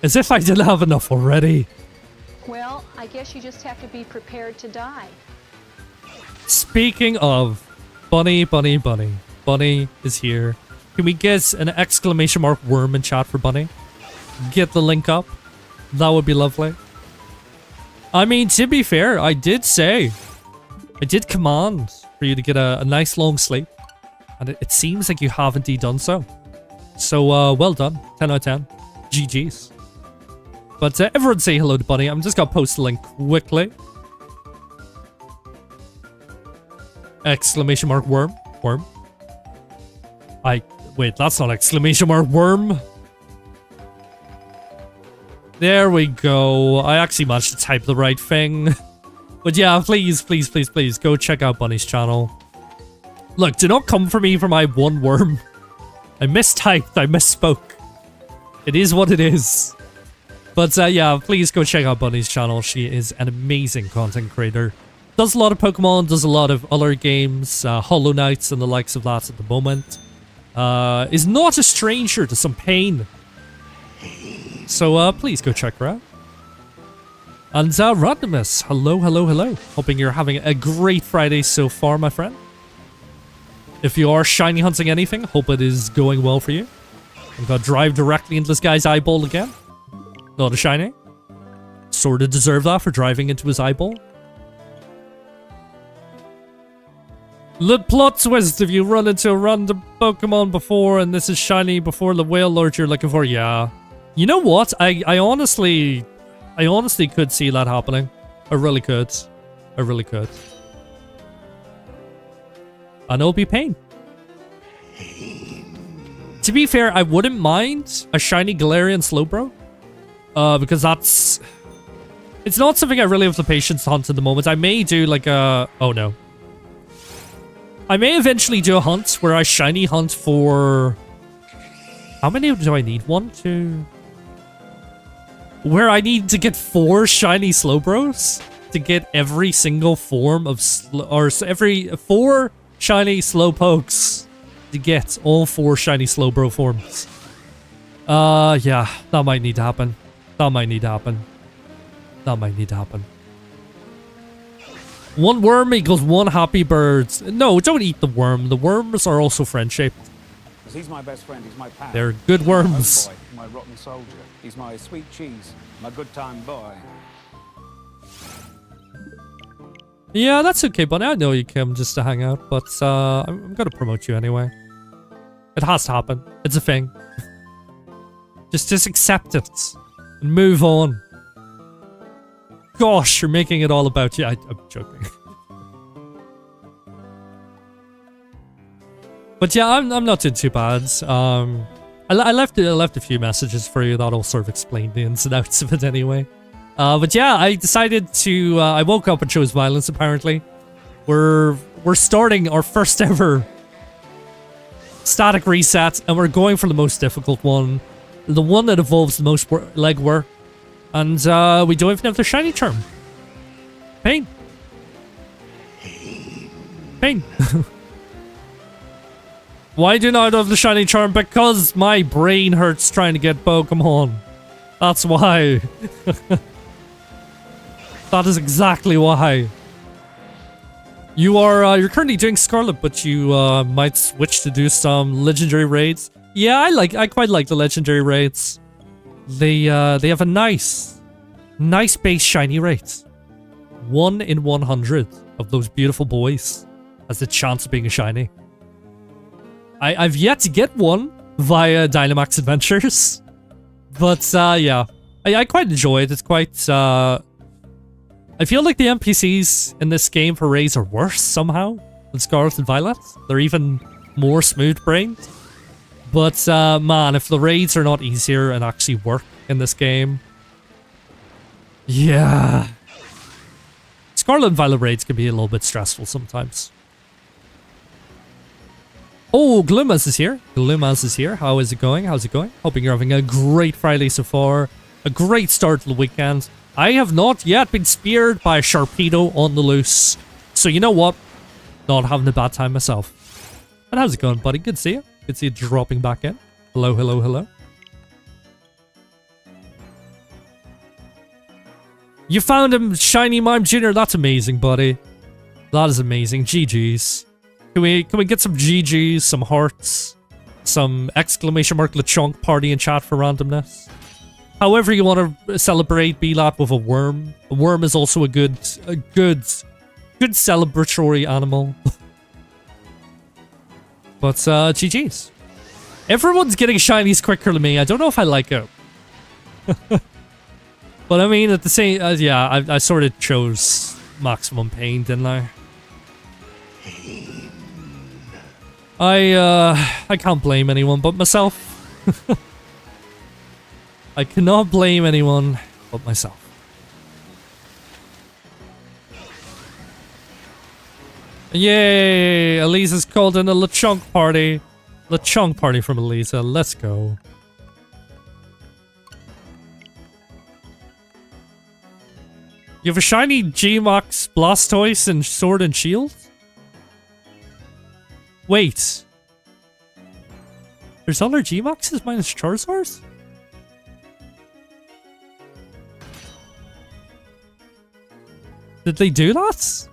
S1: As if I didn't have enough already.
S2: Well, I guess you just have to be prepared to die.
S1: Speaking of, Bunny, Bunny, Bunny. Bunny is here. Can we get an exclamation mark worm in chat for Bunny? Get the link up. That would be lovely. I mean, to be fair, I did command for you to get a nice long sleep. And it seems like you have indeed done so. So, well done. 10 out of 10. GG's. But everyone say hello to Bunny. I'm just gonna post the link quickly. Exclamation mark worm. Worm. Wait, that's not exclamation mark worm. There we go. I actually managed to type the right thing. But yeah, please, please, please, please, go check out Bunny's channel. Look, do not come for me for my one worm. I mistyped, I misspoke. It is what it is. But yeah, please go check out Bunny's channel. She is an amazing content creator. Does a lot of Pokemon, does a lot of other games, Hollow Knights and the likes of that at the moment. Is not a stranger to some pain. So please go check her out. And Randomus, hello, hello, hello. Hoping you're having a great Friday so far, my friend. If you are shiny hunting anything, hope it is going well for you. I'm gonna drive directly into this guy's eyeball again. Not a shiny. Sort of deserve that for driving into his eyeball. The plot twist if you run into a random Pokemon before and this is shiny before the Wailord you're looking for. Yeah. You know what? I honestly could see that happening. I really could. I really could. And it'll be pain. To be fair, I wouldn't mind a shiny Galarian Slowbro. Because that's... It's not something I really have the patience to hunt at the moment. I may do like a... Oh no. I may eventually do a hunt where I shiny hunt for... How many do I need? 1, 2... Where I need to get 4 shiny Slowbros to get every single form of... every 4 shiny Slowpokes to get all 4 shiny Slowbro forms. Yeah, that might need to happen. That might need to happen. That might need to happen. 1 worm equals 1 happy bird. No, don't eat the worm. The worms are also friend-shaped.
S5: He's my best friend. He's my pal.
S1: They're good worms.
S5: My boy, my rotten soldier. He's my sweet cheese. My good time boy.
S1: Yeah, that's okay, Bunny. I know you came just to hang out, but I'm gonna promote you anyway. It has to happen. It's a thing. Just accept it. And move on. Gosh, you're making it all about you. I'm joking. But yeah, I'm not doing too bad. I left a few messages for you that'll sort of explain the ins and outs of it anyway. But yeah, I decided to. I woke up and chose violence. Apparently, we're starting our first ever static reset, and we're going for the most difficult one, the one that involves the most legwork. And we don't even have the shiny charm. Pain. Pain. Why do not have the shiny charm? Because my brain hurts trying to get Pokemon. That's why. That is exactly why. You're currently doing Scarlet, but you might switch to do some legendary raids. Yeah, I quite like the legendary raids. They have a nice base shiny rate. 1 in 100 of those beautiful boys has the chance of being a shiny. I've yet to get one via Dynamax Adventures, but yeah, I quite enjoy it. It's quite. I feel like the NPCs in this game for raids are worse somehow than Scarlet and Violet. They're even more smooth-brained. But man, if the raids are not easier and actually work in this game, yeah, Scarlet and Violet raids can be a little bit stressful sometimes. Oh, Glumaz is here. Glumaz is here. How is it going? How's it going? Hoping you're having a great Friday so far. A great start to the weekend. I have not yet been speared by a Sharpedo on the loose. So you know what? Not having a bad time myself. And how's it going, buddy? Good to see you. Good to see you dropping back in. Hello, hello, hello. You found him, Shiny Mime Jr. That's amazing, buddy. That is amazing. GG's. Can we get some GG's, some hearts, some exclamation mark Lechonk party in chat for randomness? However you want to celebrate BLAT with a worm. A worm is also a good celebratory animal. But GG's. Everyone's getting shinies quicker than me. I don't know if I like it. But I mean, at the same, yeah, I sort of chose maximum pain, didn't I? I can't blame anyone but myself. I cannot blame anyone but myself. Yay! Elisa's called in a Lechonk party. Lechonk party from Elisa. Let's go. You have a shiny G-Max Blastoise and Sword and Shield? Wait. There's other G-Maxes minus Charizards? Did they do that?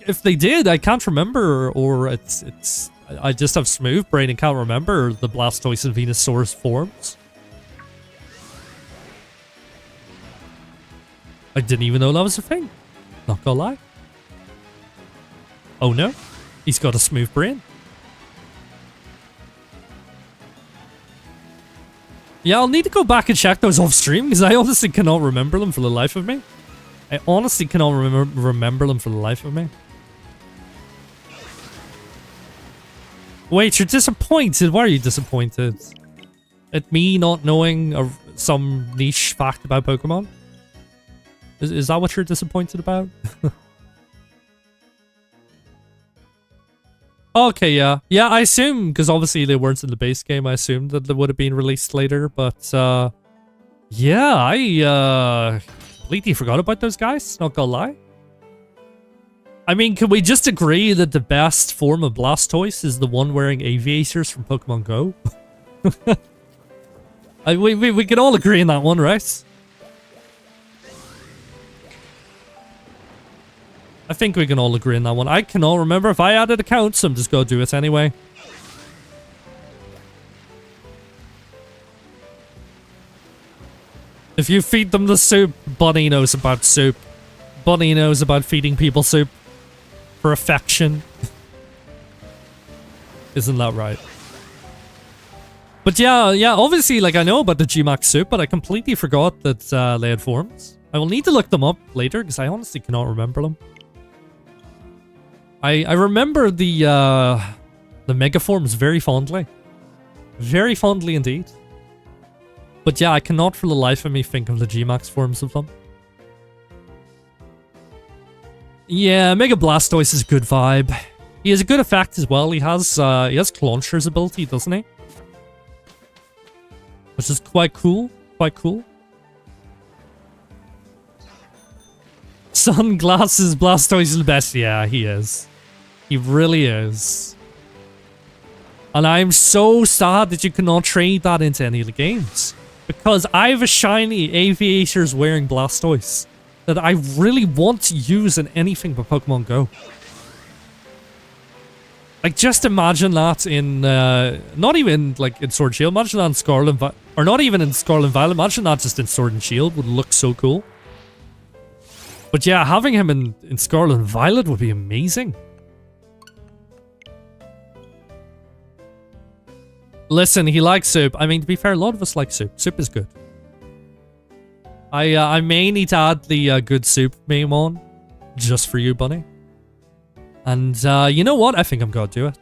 S1: If they did, I can't remember, or I just have smooth brain and can't remember the Blastoise and Venusaur's forms. I didn't even know that was a thing. Not gonna lie. Oh no, he's got a smooth brain. Yeah, I'll need to go back and check those off stream because I honestly cannot remember them for the life of me. I honestly cannot remember them for the life of me. Wait, you're disappointed? Why are you disappointed? At me not knowing some niche fact about Pokemon? Is that what you're disappointed about? Okay, yeah. Yeah, I assume, because obviously they weren't in the base game, I assumed that they would have been released later, but, yeah, I, completely forgot about those guys, not gonna lie. I mean, can we just agree that the best form of Blastoise is the one wearing aviators from Pokemon Go? We can all agree on that one, right? I think we can all agree on that one. I cannot remember if I added accounts, so I'm just gonna do it anyway. If you feed them the soup, Bunny knows about soup. Bunny knows about feeding people soup. For affection. Isn't that right? But yeah, obviously, like, I know about the G-Max soup, but I completely forgot that they had forms. I will need to look them up later, because I honestly cannot remember them. I remember the Mega forms very fondly. Very fondly indeed. But yeah, I cannot for the life of me think of the G-Max forms of them. Yeah, Mega Blastoise is a good vibe. He has a good effect as well. He has Clauncher's ability, doesn't he? Which is quite cool. Quite cool. Sunglasses Blastoise is the best. Yeah, he is. He really is. And I'm so sad that you cannot trade that into any of the games. Because I have a shiny Aviators wearing Blastoise that I really want to use in anything but Pokemon Go. Like, just imagine that in, not even, like, in Sword and Shield. Imagine that in Scarlet and or not even in Scarlet and Violet. Imagine that just in Sword and Shield would look so cool. But yeah, having him in Scarlet and Violet would be amazing. Listen, he likes soup. I mean, to be fair, a lot of us like soup. Soup is good. I may need to add the good soup meme on. Just for you, Bunny. And, you know what? I think I'm gonna do it.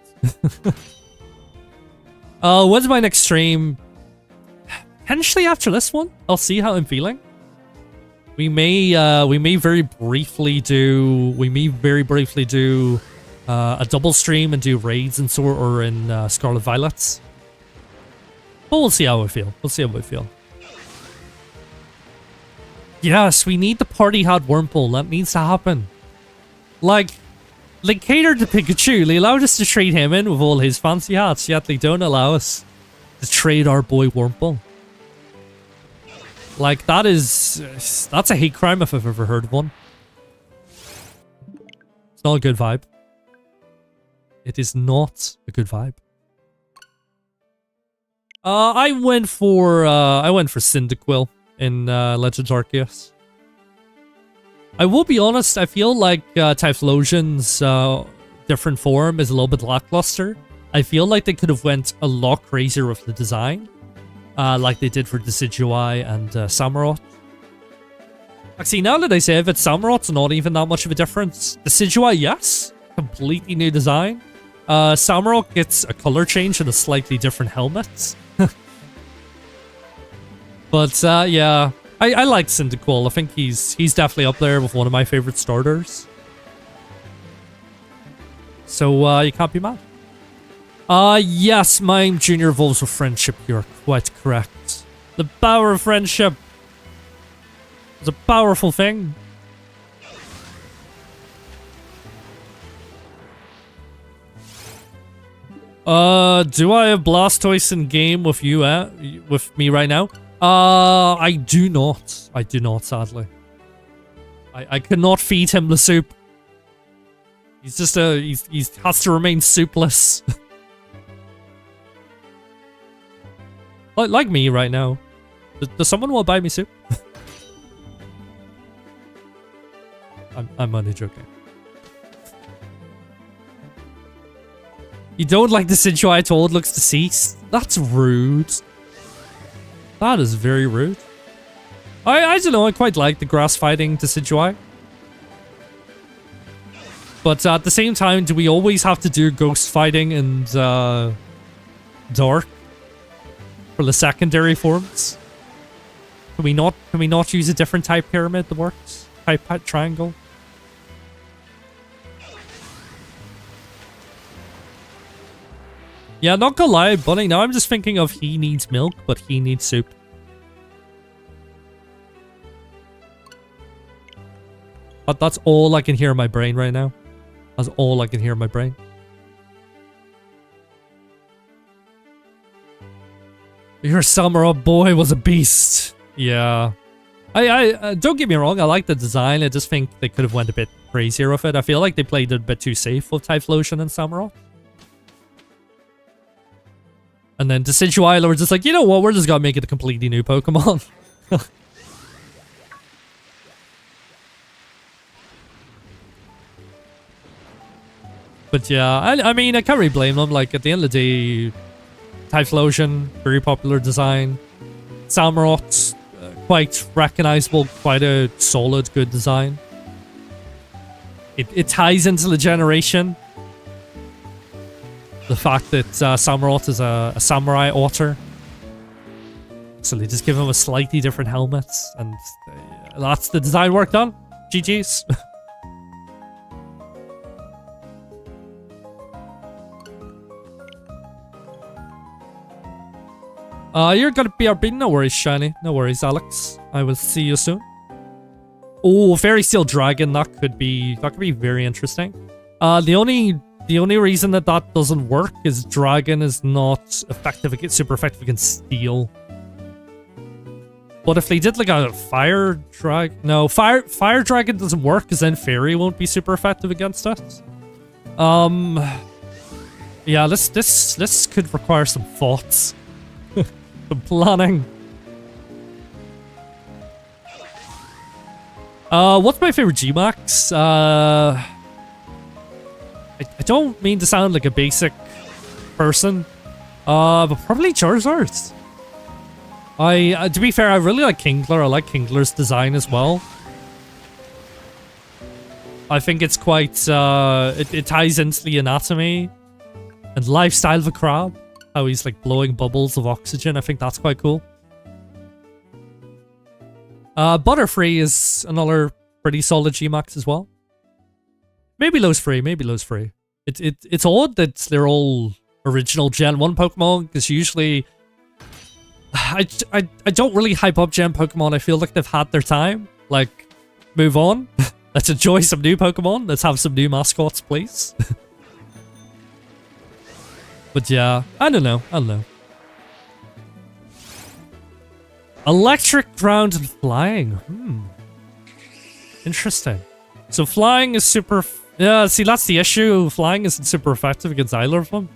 S1: When's my next stream? Potentially after this one. I'll see how I'm feeling. We may very briefly do a double stream and do raids and so, or in Scarlet Violets. But we'll see how I feel. We'll see how I feel. Yes, we need the party hat Wurmple. That needs to happen. Like, they cater to Pikachu. They allowed us to trade him in with all his fancy hats, yet they don't allow us to trade our boy Wurmple. Like, that's a hate crime if I've ever heard of one. It's not a good vibe. It is not a good vibe. I went for Cyndaquil in Legends Arceus. I will be honest, I feel like Typhlosion's different form is a little bit lackluster. I feel like they could have went a lot crazier with the design. Like they did for Decidueye and Samurott. Actually, now that I say it, Samurott's not even that much of a difference. Decidueye, yes. Completely new design. Samurott gets a color change and a slightly different helmet. But, yeah. I like Cyndaquil. I think he's definitely up there with one of my favorite starters. So, you can't be mad. Yes, Mime Jr. evolves with friendship. You're quite correct. The power of friendship is a powerful thing. Do I have Blastoise in game with you with me right now? I do not. I do not, sadly. I cannot feed him the soup. He's just he has to remain soupless. Like me right now. Does someone want to buy me soup? I'm only joking. You don't like the Decidueye told looks deceased? That's rude. That is very rude. I don't know, I quite like the grass fighting Decidueye. But at the same time, do we always have to do ghost fighting and dark for the secondary forms? Can we not use a different type pyramid that works? Type triangle? Yeah, not gonna lie, Bunny, now I'm just thinking of he needs milk, but he needs soup. But that's all I can hear in my brain right now. That's all I can hear in my brain. Your Samurott boy was a beast. Yeah. I don't get me wrong, I like the design. I just think they could have went a bit crazier with it. I feel like they played it a bit too safe with Typhlosion and Samurott. And then Decidueye WAILORD's just like, you know what, we're just gonna make it a completely new Pokemon. But yeah, I mean, I can't really blame them. Like, at the end of the day, Typhlosion, very popular design. Samurott, quite recognizable, quite a solid, good design. It ties into the generation. The fact that Samurott is a samurai otter. So they just give him a slightly different helmet. And that's the design work done. GG's. You're gonna be our bean. No worries, Shiny. No worries, Alex. I will see you soon. Oh, Fairy Steel Dragon. That could be very interesting. The only reason that doesn't work is Dragon is not super effective against Steel. But if they did like a Fire Dragon, no, Fire Dragon doesn't work because then Fairy won't be super effective against it. Yeah, this could require some thoughts. Planning. What's my favorite G-Max? I don't mean to sound like a basic person, but probably Charizard. To be fair, I really like Kingler. I like Kingler's design as well. I think it's quite, it ties into the anatomy and lifestyle of a crab. How he's like blowing bubbles of oxygen. I think that's quite cool. Butterfree is another pretty solid G-Max as well. Maybe Lowe's free. It's odd that they're all original Gen 1 Pokemon, because usually I don't really hype up Gen Pokemon. I feel like they've had their time. Like, move on. Let's enjoy some new Pokemon. Let's have some new mascots, please. But yeah, I don't know. Electric, ground, and flying. Interesting. So flying is super... Yeah, see, that's the issue. Flying isn't super effective against either of them.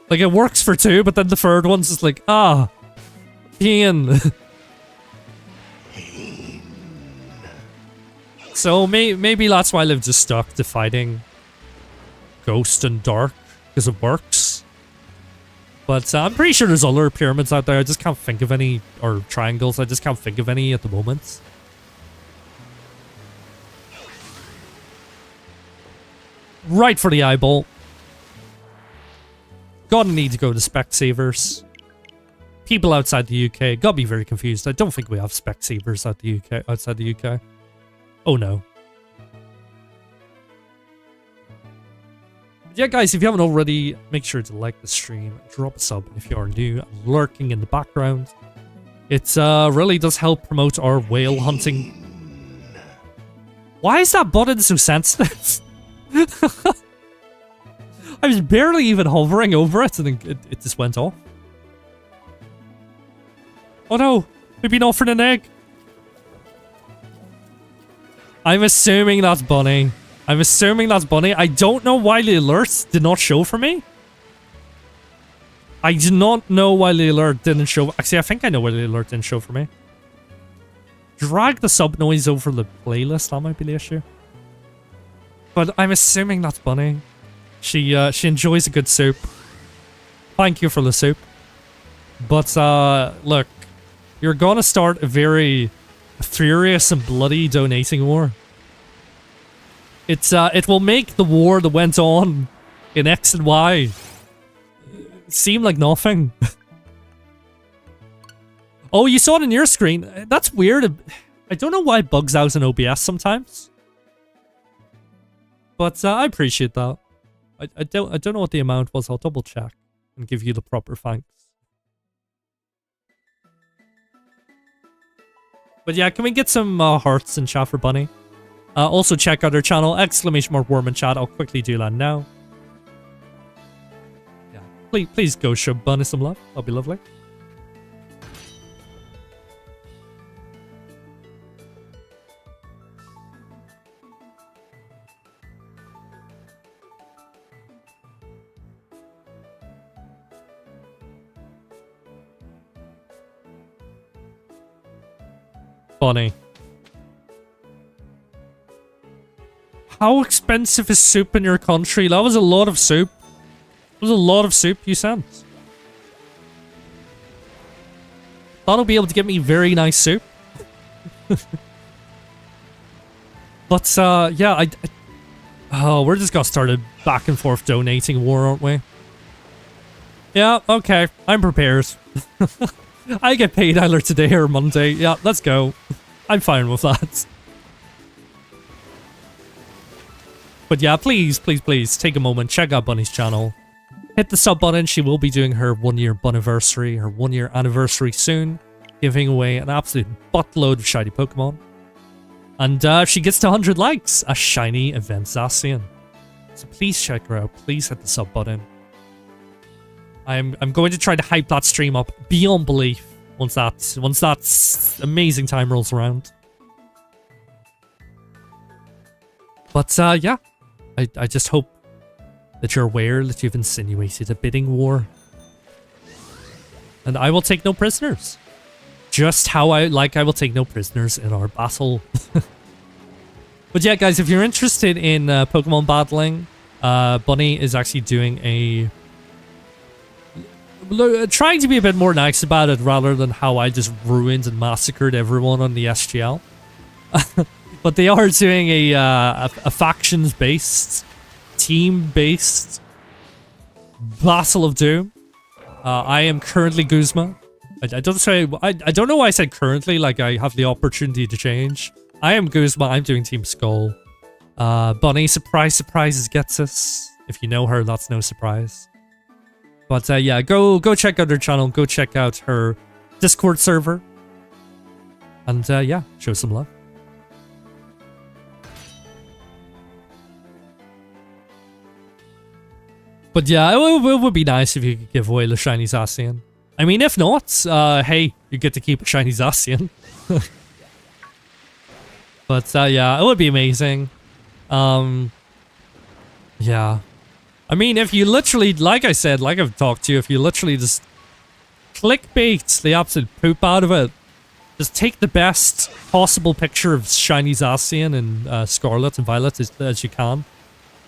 S1: Like, it works for two, but then the third one's just like, pain. So maybe that's why they've just stuck to fighting Ghost and Dark, because it works. But I'm pretty sure there's other pyramids out there. I just can't think of any, or triangles. I just can't think of any at the moment. Right for the eyeball. Gonna need to go to Specsavers. People outside the UK gotta be very confused. I don't think we have Specsavers outside the UK. Oh no. Yeah, guys, if you haven't already, make sure to like the stream, drop a sub if you are new and lurking in the background. It really does help promote our whale hunting. Why is that button so sensitive? I was barely even hovering over it and it just went off. Oh no, we've been offered an egg. I'm assuming that's Bunny. I'm assuming that's Bunny. I don't know why the alerts did not show for me. I do not know why the alert didn't show. Actually, I think I know why the alert didn't show for me. Drag the sub noise over the playlist. That might be the issue. But I'm assuming that's Bunny. She enjoys a good soup. Thank you for the soup. But look, you're gonna start a very furious and bloody donating war. It will make the war that went on in X and Y seem like nothing. Oh, you saw it on your screen. That's weird. I don't know why it bugs out in OBS sometimes. But I appreciate that. I don't know what the amount was. I'll double check and give you the proper thanks. But yeah, can we get some hearts in chat for Bunny? Also check out our channel, !Worm in chat. I'll quickly do that now. Yeah, please go show Bunny some love. That'll be lovely. Bunny. How expensive is soup in your country? That was a lot of soup. That was a lot of soup you sent. Thought I'll be able to get me very nice soup. But, yeah, oh, we're just gonna start a back and forth donating war, aren't we? Yeah, okay. I'm prepared. I get paid either today or Monday. Yeah, let's go. I'm fine with that. But yeah, please, please, please, take a moment, check out Bunny's channel. Hit the sub button. She will be doing her 1-year Bunniversary, her 1-year anniversary soon. Giving away an absolute buttload of shiny Pokemon. And if she gets to 100 likes, a shiny event Zacian. So please check her out. Please hit the sub button. I'm going to try to hype that stream up beyond belief once that amazing time rolls around. But yeah, I just hope that you're aware that you've insinuated a bidding war. And I will take no prisoners. Just how I will take no prisoners in our battle. But yeah, guys, if you're interested in Pokemon battling, Bunny is actually doing a... trying to be a bit more nice about it rather than how I just ruined and massacred everyone on the SGL. But they are doing a factions-based, team-based Battle of Doom. I am currently Guzma. I don't know why I said currently, like I have the opportunity to change. I am Guzma, I'm doing Team Skull. Bunny, surprises gets us. If you know her, that's no surprise. But yeah, go check out her channel, go check out her Discord server. And yeah, show some love. But yeah, it would be nice if you could give away the shiny Zacian. I mean, if not, hey, you get to keep a shiny Zacian. But, yeah, it would be amazing. Yeah. I mean, if you literally, like I said, like I've talked to you, if you literally just clickbait the absolute poop out of it, just take the best possible picture of shiny Zacian and Scarlet and Violet as you can.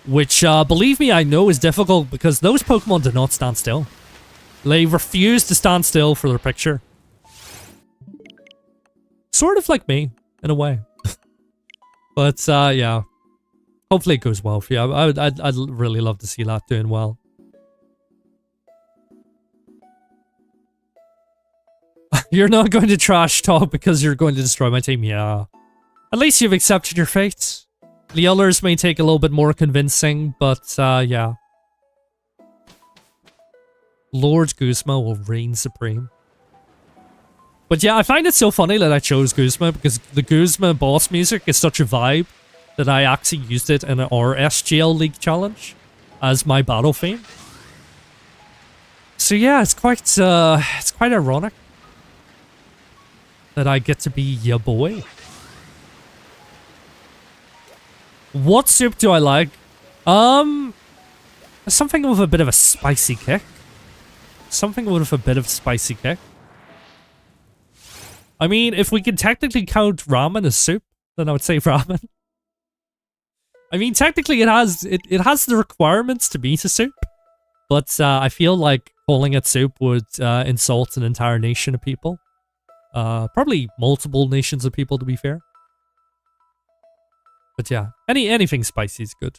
S1: Which, believe me, I know is difficult because those Pokemon do not stand still. They refuse to stand still for their picture. Sort of like me, in a way. But, yeah. Hopefully it goes well for you. I'd really love to see that doing well. You're not going to trash talk because you're going to destroy my team. Yeah. At least you've accepted your fate. The others may take a little bit more convincing, but, yeah. Lord Guzma will reign supreme. But yeah, I find it so funny that I chose Guzma because the Guzma boss music is such a vibe that I actually used it in our SGL League challenge as my battle theme. So yeah, it's quite ironic that I get to be your boy. What soup do I like? Something with a bit of a spicy kick. Something with a bit of spicy kick. I mean, if we can technically count ramen as soup, then I would say ramen. I mean, technically it has the requirements to be to soup, but I feel like calling it soup would insult an entire nation of people. Probably multiple nations of people, to be fair. But yeah, anything spicy is good.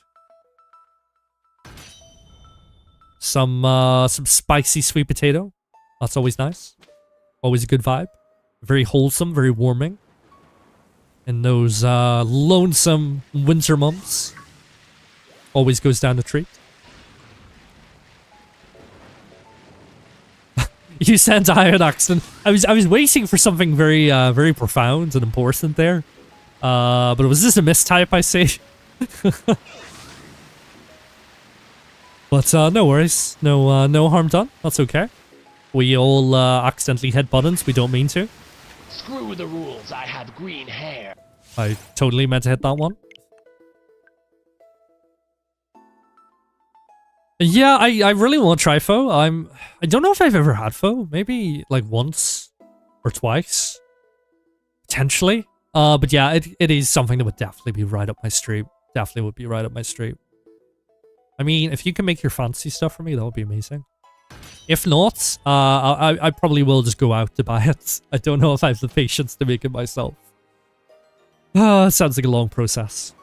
S1: Some spicy sweet potato. That's always nice. Always a good vibe. Very wholesome, very warming. In those lonesome winter months. Always goes down a treat. You sent Iron Axton. I was waiting for something very very profound and important there. But was this a mistype, I say? But no worries. No harm done. That's okay. We all accidentally hit buttons we don't mean to.
S4: Screw the rules, I have green hair.
S1: I totally meant to hit that one. Yeah, I really want to try Foe. I don't know if I've ever had Foe. Maybe like once or twice. Potentially. But yeah, it is something that would definitely be right up my street. Definitely would be right up my street. I mean, if you can make your fancy stuff for me, that would be amazing. If not, I probably will just go out to buy it. I don't know if I have the patience to make it myself. Sounds like a long process.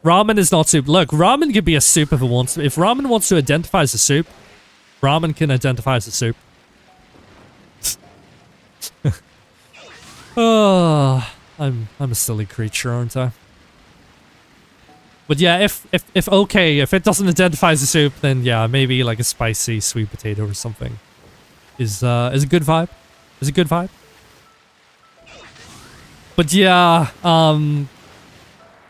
S1: Ramen is not soup. Look, ramen can be a soup if it wants to. If ramen wants to identify as a soup, ramen can identify as a soup. Oh, I'm a silly creature, aren't I? But yeah, if it doesn't identify as a soup, then yeah, maybe like a spicy sweet potato or something is a good vibe. Is a good vibe. But yeah,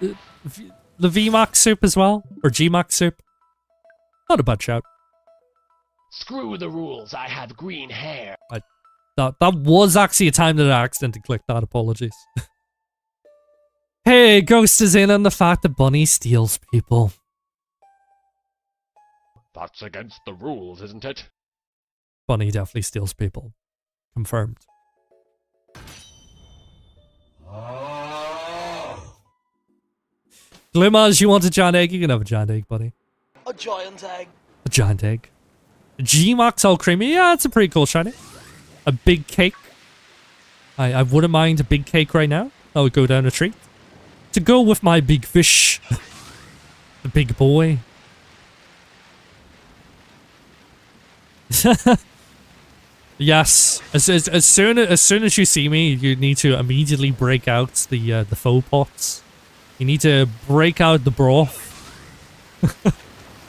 S1: the VMAX soup as well, or GMAX soup. Not a bad shout.
S4: Screw the rules, I have green hair.
S1: That was actually a time that I accidentally clicked that. Apologies. Hey, Ghost is in on the fact that Bunny steals people.
S4: That's against the rules, isn't it?
S1: Bunny definitely steals people. Confirmed. Glimaz, you want a giant egg? You can have a giant egg, buddy.
S3: A giant egg.
S1: A giant egg. G-Max all creamy. Yeah, it's a pretty cool shiny. A big cake. I wouldn't mind a big cake right now. That would go down a treat. To go with my big fish. The big boy. Yes. As soon as you see me, you need to immediately break out the faux pots. You need to break out the broth.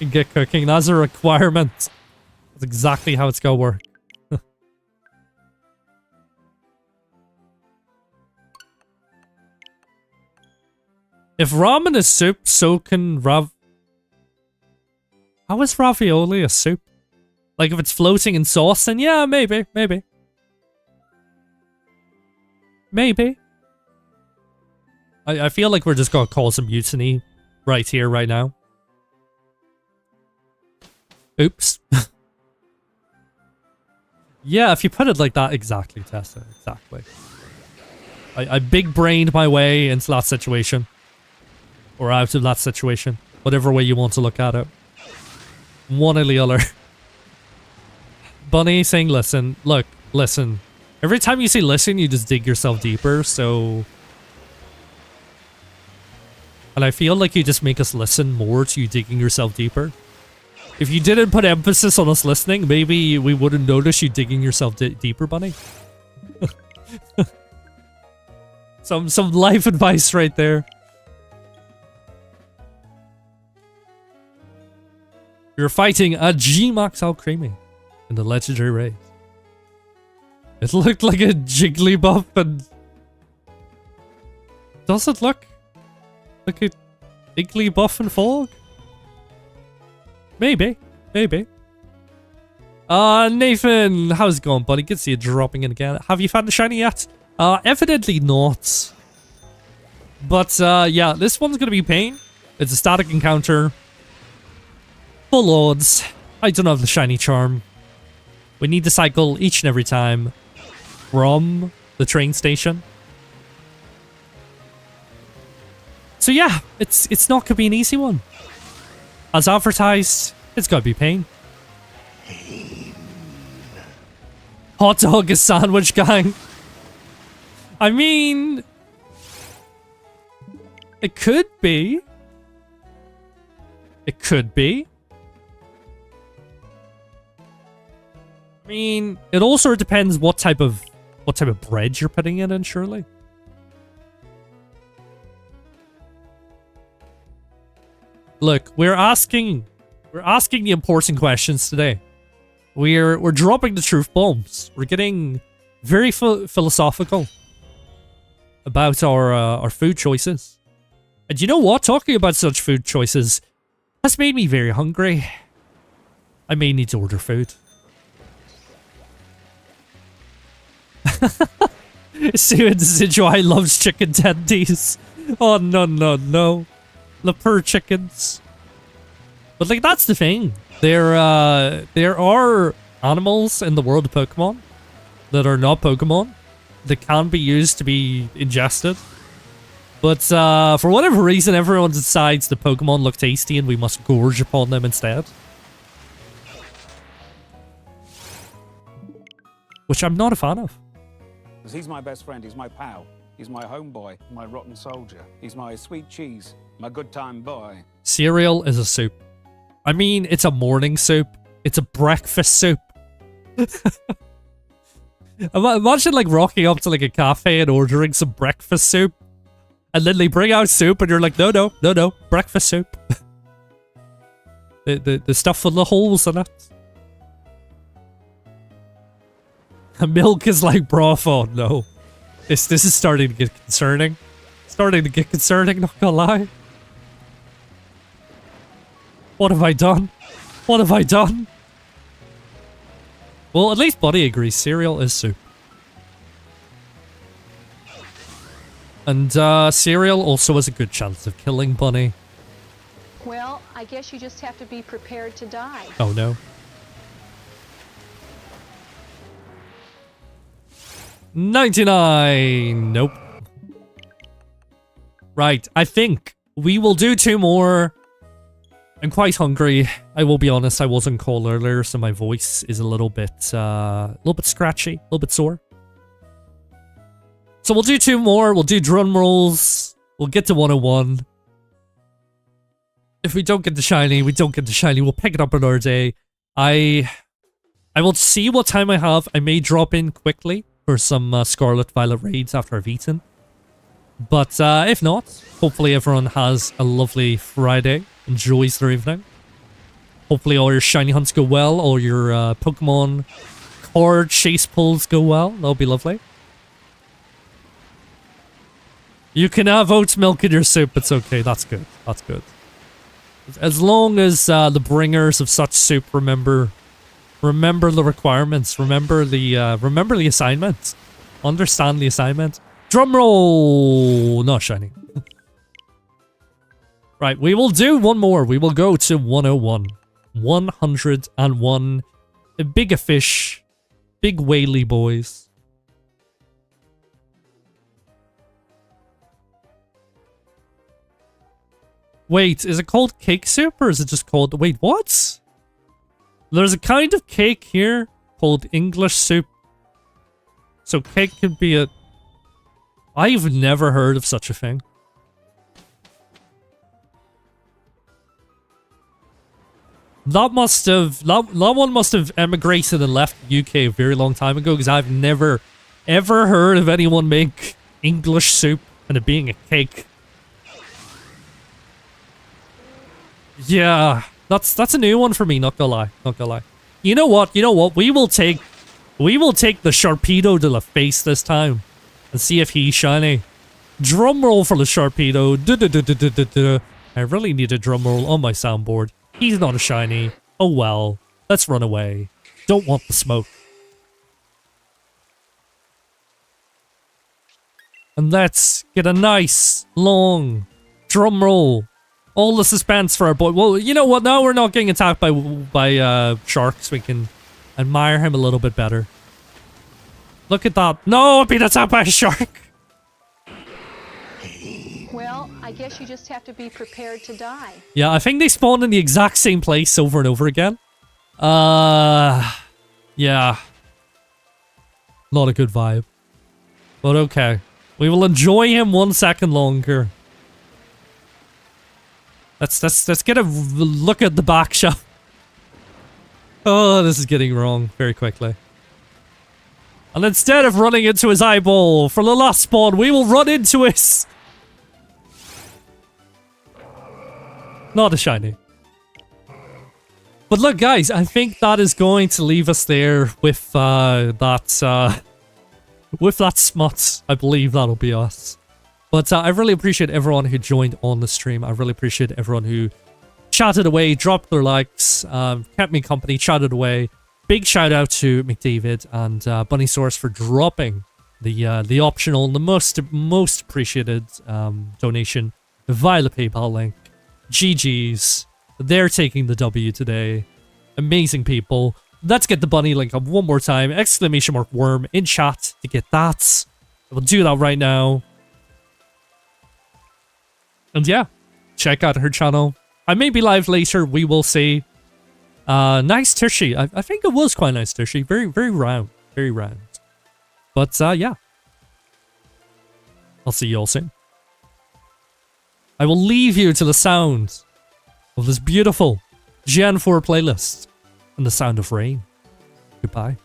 S1: And get cooking. That's a requirement. That's exactly how it's gonna work. If ramen is soup, so can How is ravioli a soup? Like, if it's floating in sauce, then yeah, maybe. I feel like we're just gonna cause a mutiny right here, right now. Oops. Yeah, if you put it like that, exactly, Tessa, exactly. I big-brained my way into that situation. Or out of that situation. Whatever way you want to look at it. One or the other. Bunny saying listen. Look, listen. Every time you say listen, you just dig yourself deeper, so... And I feel like you just make us listen more to you digging yourself deeper. If you didn't put emphasis on us listening, maybe we wouldn't notice you digging yourself deeper, Bunny. Some life advice right there. You're fighting a G-Max Alcremie in the legendary race. It looked like a Jigglypuff and... Does it look like a Jigglypuff and Fog? Maybe. Nathan, how's it going, buddy? Good to see you dropping in again. Have you found the shiny yet? Evidently not. But, yeah, this one's gonna be pain. It's a static encounter. Full odds. I don't have the shiny charm. We need to cycle each and every time from the train station. So yeah, it's not gonna be an easy one. As advertised, it's gotta be pain. Hot dog is sandwich gang. I mean, it could be. It could be. I mean, it also depends what type of bread you're putting it in, surely. Look, we're asking the important questions today. We're dropping the truth bombs. We're getting very philosophical about our food choices. And you know what? Talking about such food choices has made me very hungry. I may need to order food. Steven Decidueye loves chicken tendies. Oh, no. The poor chickens. But, like, that's the thing. There are animals in the world of Pokemon that are not Pokemon that can be used to be ingested. But, for whatever reason, everyone decides the Pokemon look tasty and we must gorge upon them instead. Which I'm not a fan of.
S5: Because he's my best friend, he's my pal, he's my homeboy, my rotten soldier, he's my sweet cheese, my good time boy.
S1: Cereal is a soup. I mean, it's a morning soup. It's a breakfast soup. Imagine like rocking up to like a cafe and ordering some breakfast soup. And then they bring out soup and you're like, no, breakfast soup. the stuff with the holes in it. Milk is like broth. Oh no. This is starting to get concerning. Not gonna lie. What have I done? Well, at least Buddy agrees cereal is soup. And cereal also has a good chance of killing Bunny.
S2: Well, I guess you just have to be prepared to die.
S1: Oh no. 99. Nope. Right, I think we will do 2 more. I'm quite hungry. I will be honest, I was on call earlier, so my voice is a little bit scratchy, a little bit sore. So we'll do 2 more. We'll do drum rolls. We'll get to 101. If we don't get the shiny, we don't get the shiny. We'll pick it up another day. I will see what time I have. I may drop in quickly for some Scarlet Violet raids after I've eaten. But if not, hopefully everyone has a lovely Friday. Enjoys their evening. Hopefully all your shiny hunts go well. All your Pokemon card chase pulls go well. That'll be lovely. You can have oat milk in your soup. It's okay. That's good. As long as the bringers of such soup remember Remember the requirements. Remember the assignment. Understand the assignment. Drum roll! Not shiny. Right, we will do one more. We will go to 101. 101. A bigger fish. Big whaley boys. Wait, is it called cake soup or is it just called... Wait, what? There's a kind of cake here called English soup. So cake could be a... I've never heard of such a thing. That must have... That one must have emigrated and left the UK a very long time ago because I've never, ever heard of anyone make English soup and it being a cake. Yeah, that's a new one for me, not gonna lie, not gonna lie. You know what, we will take the Sharpedo to the face this time and see if he's shiny. Drum roll for the Sharpedo. I really need a drum roll on my soundboard. He's not a shiny. Oh well, let's run away. Don't want the smoke. And let's get a nice, long drum roll. All the suspense for our boy. Well, you know what? Now we're not getting attacked by sharks. We can admire him a little bit better. Look at that. No, being attacked by a shark.
S2: Well, I guess you just have to be prepared to die.
S1: Yeah, I think they spawn in the exact same place over and over again. Yeah. Not a good vibe. But okay. We will enjoy him 1 second longer. Let's get a look at the back shot. Oh, this is getting wrong very quickly. And instead of running into his eyeball for the last spawn, we will run into his... Not a shiny. But look, guys, I think that is going to leave us there with that smut. I believe that'll be us. But I really appreciate everyone who joined on the stream. I really appreciate everyone who chatted away, dropped their likes, kept me company, chatted away. Big shout out to McDavid and Bunnysaurus for dropping the optional and the most appreciated donation via the PayPal link. GG's. They're taking the W today. Amazing people. Let's get the bunny link up one more time. Exclamation mark worm in chat to get that. We'll do that right now. And yeah, check out her channel. I may be live later, we will see. Nice tushy. I think it was quite nice tushy. Very, very round. Very round. But yeah. I'll see you all soon. I will leave you to the sound of this beautiful Gen 4 playlist and the sound of rain. Goodbye.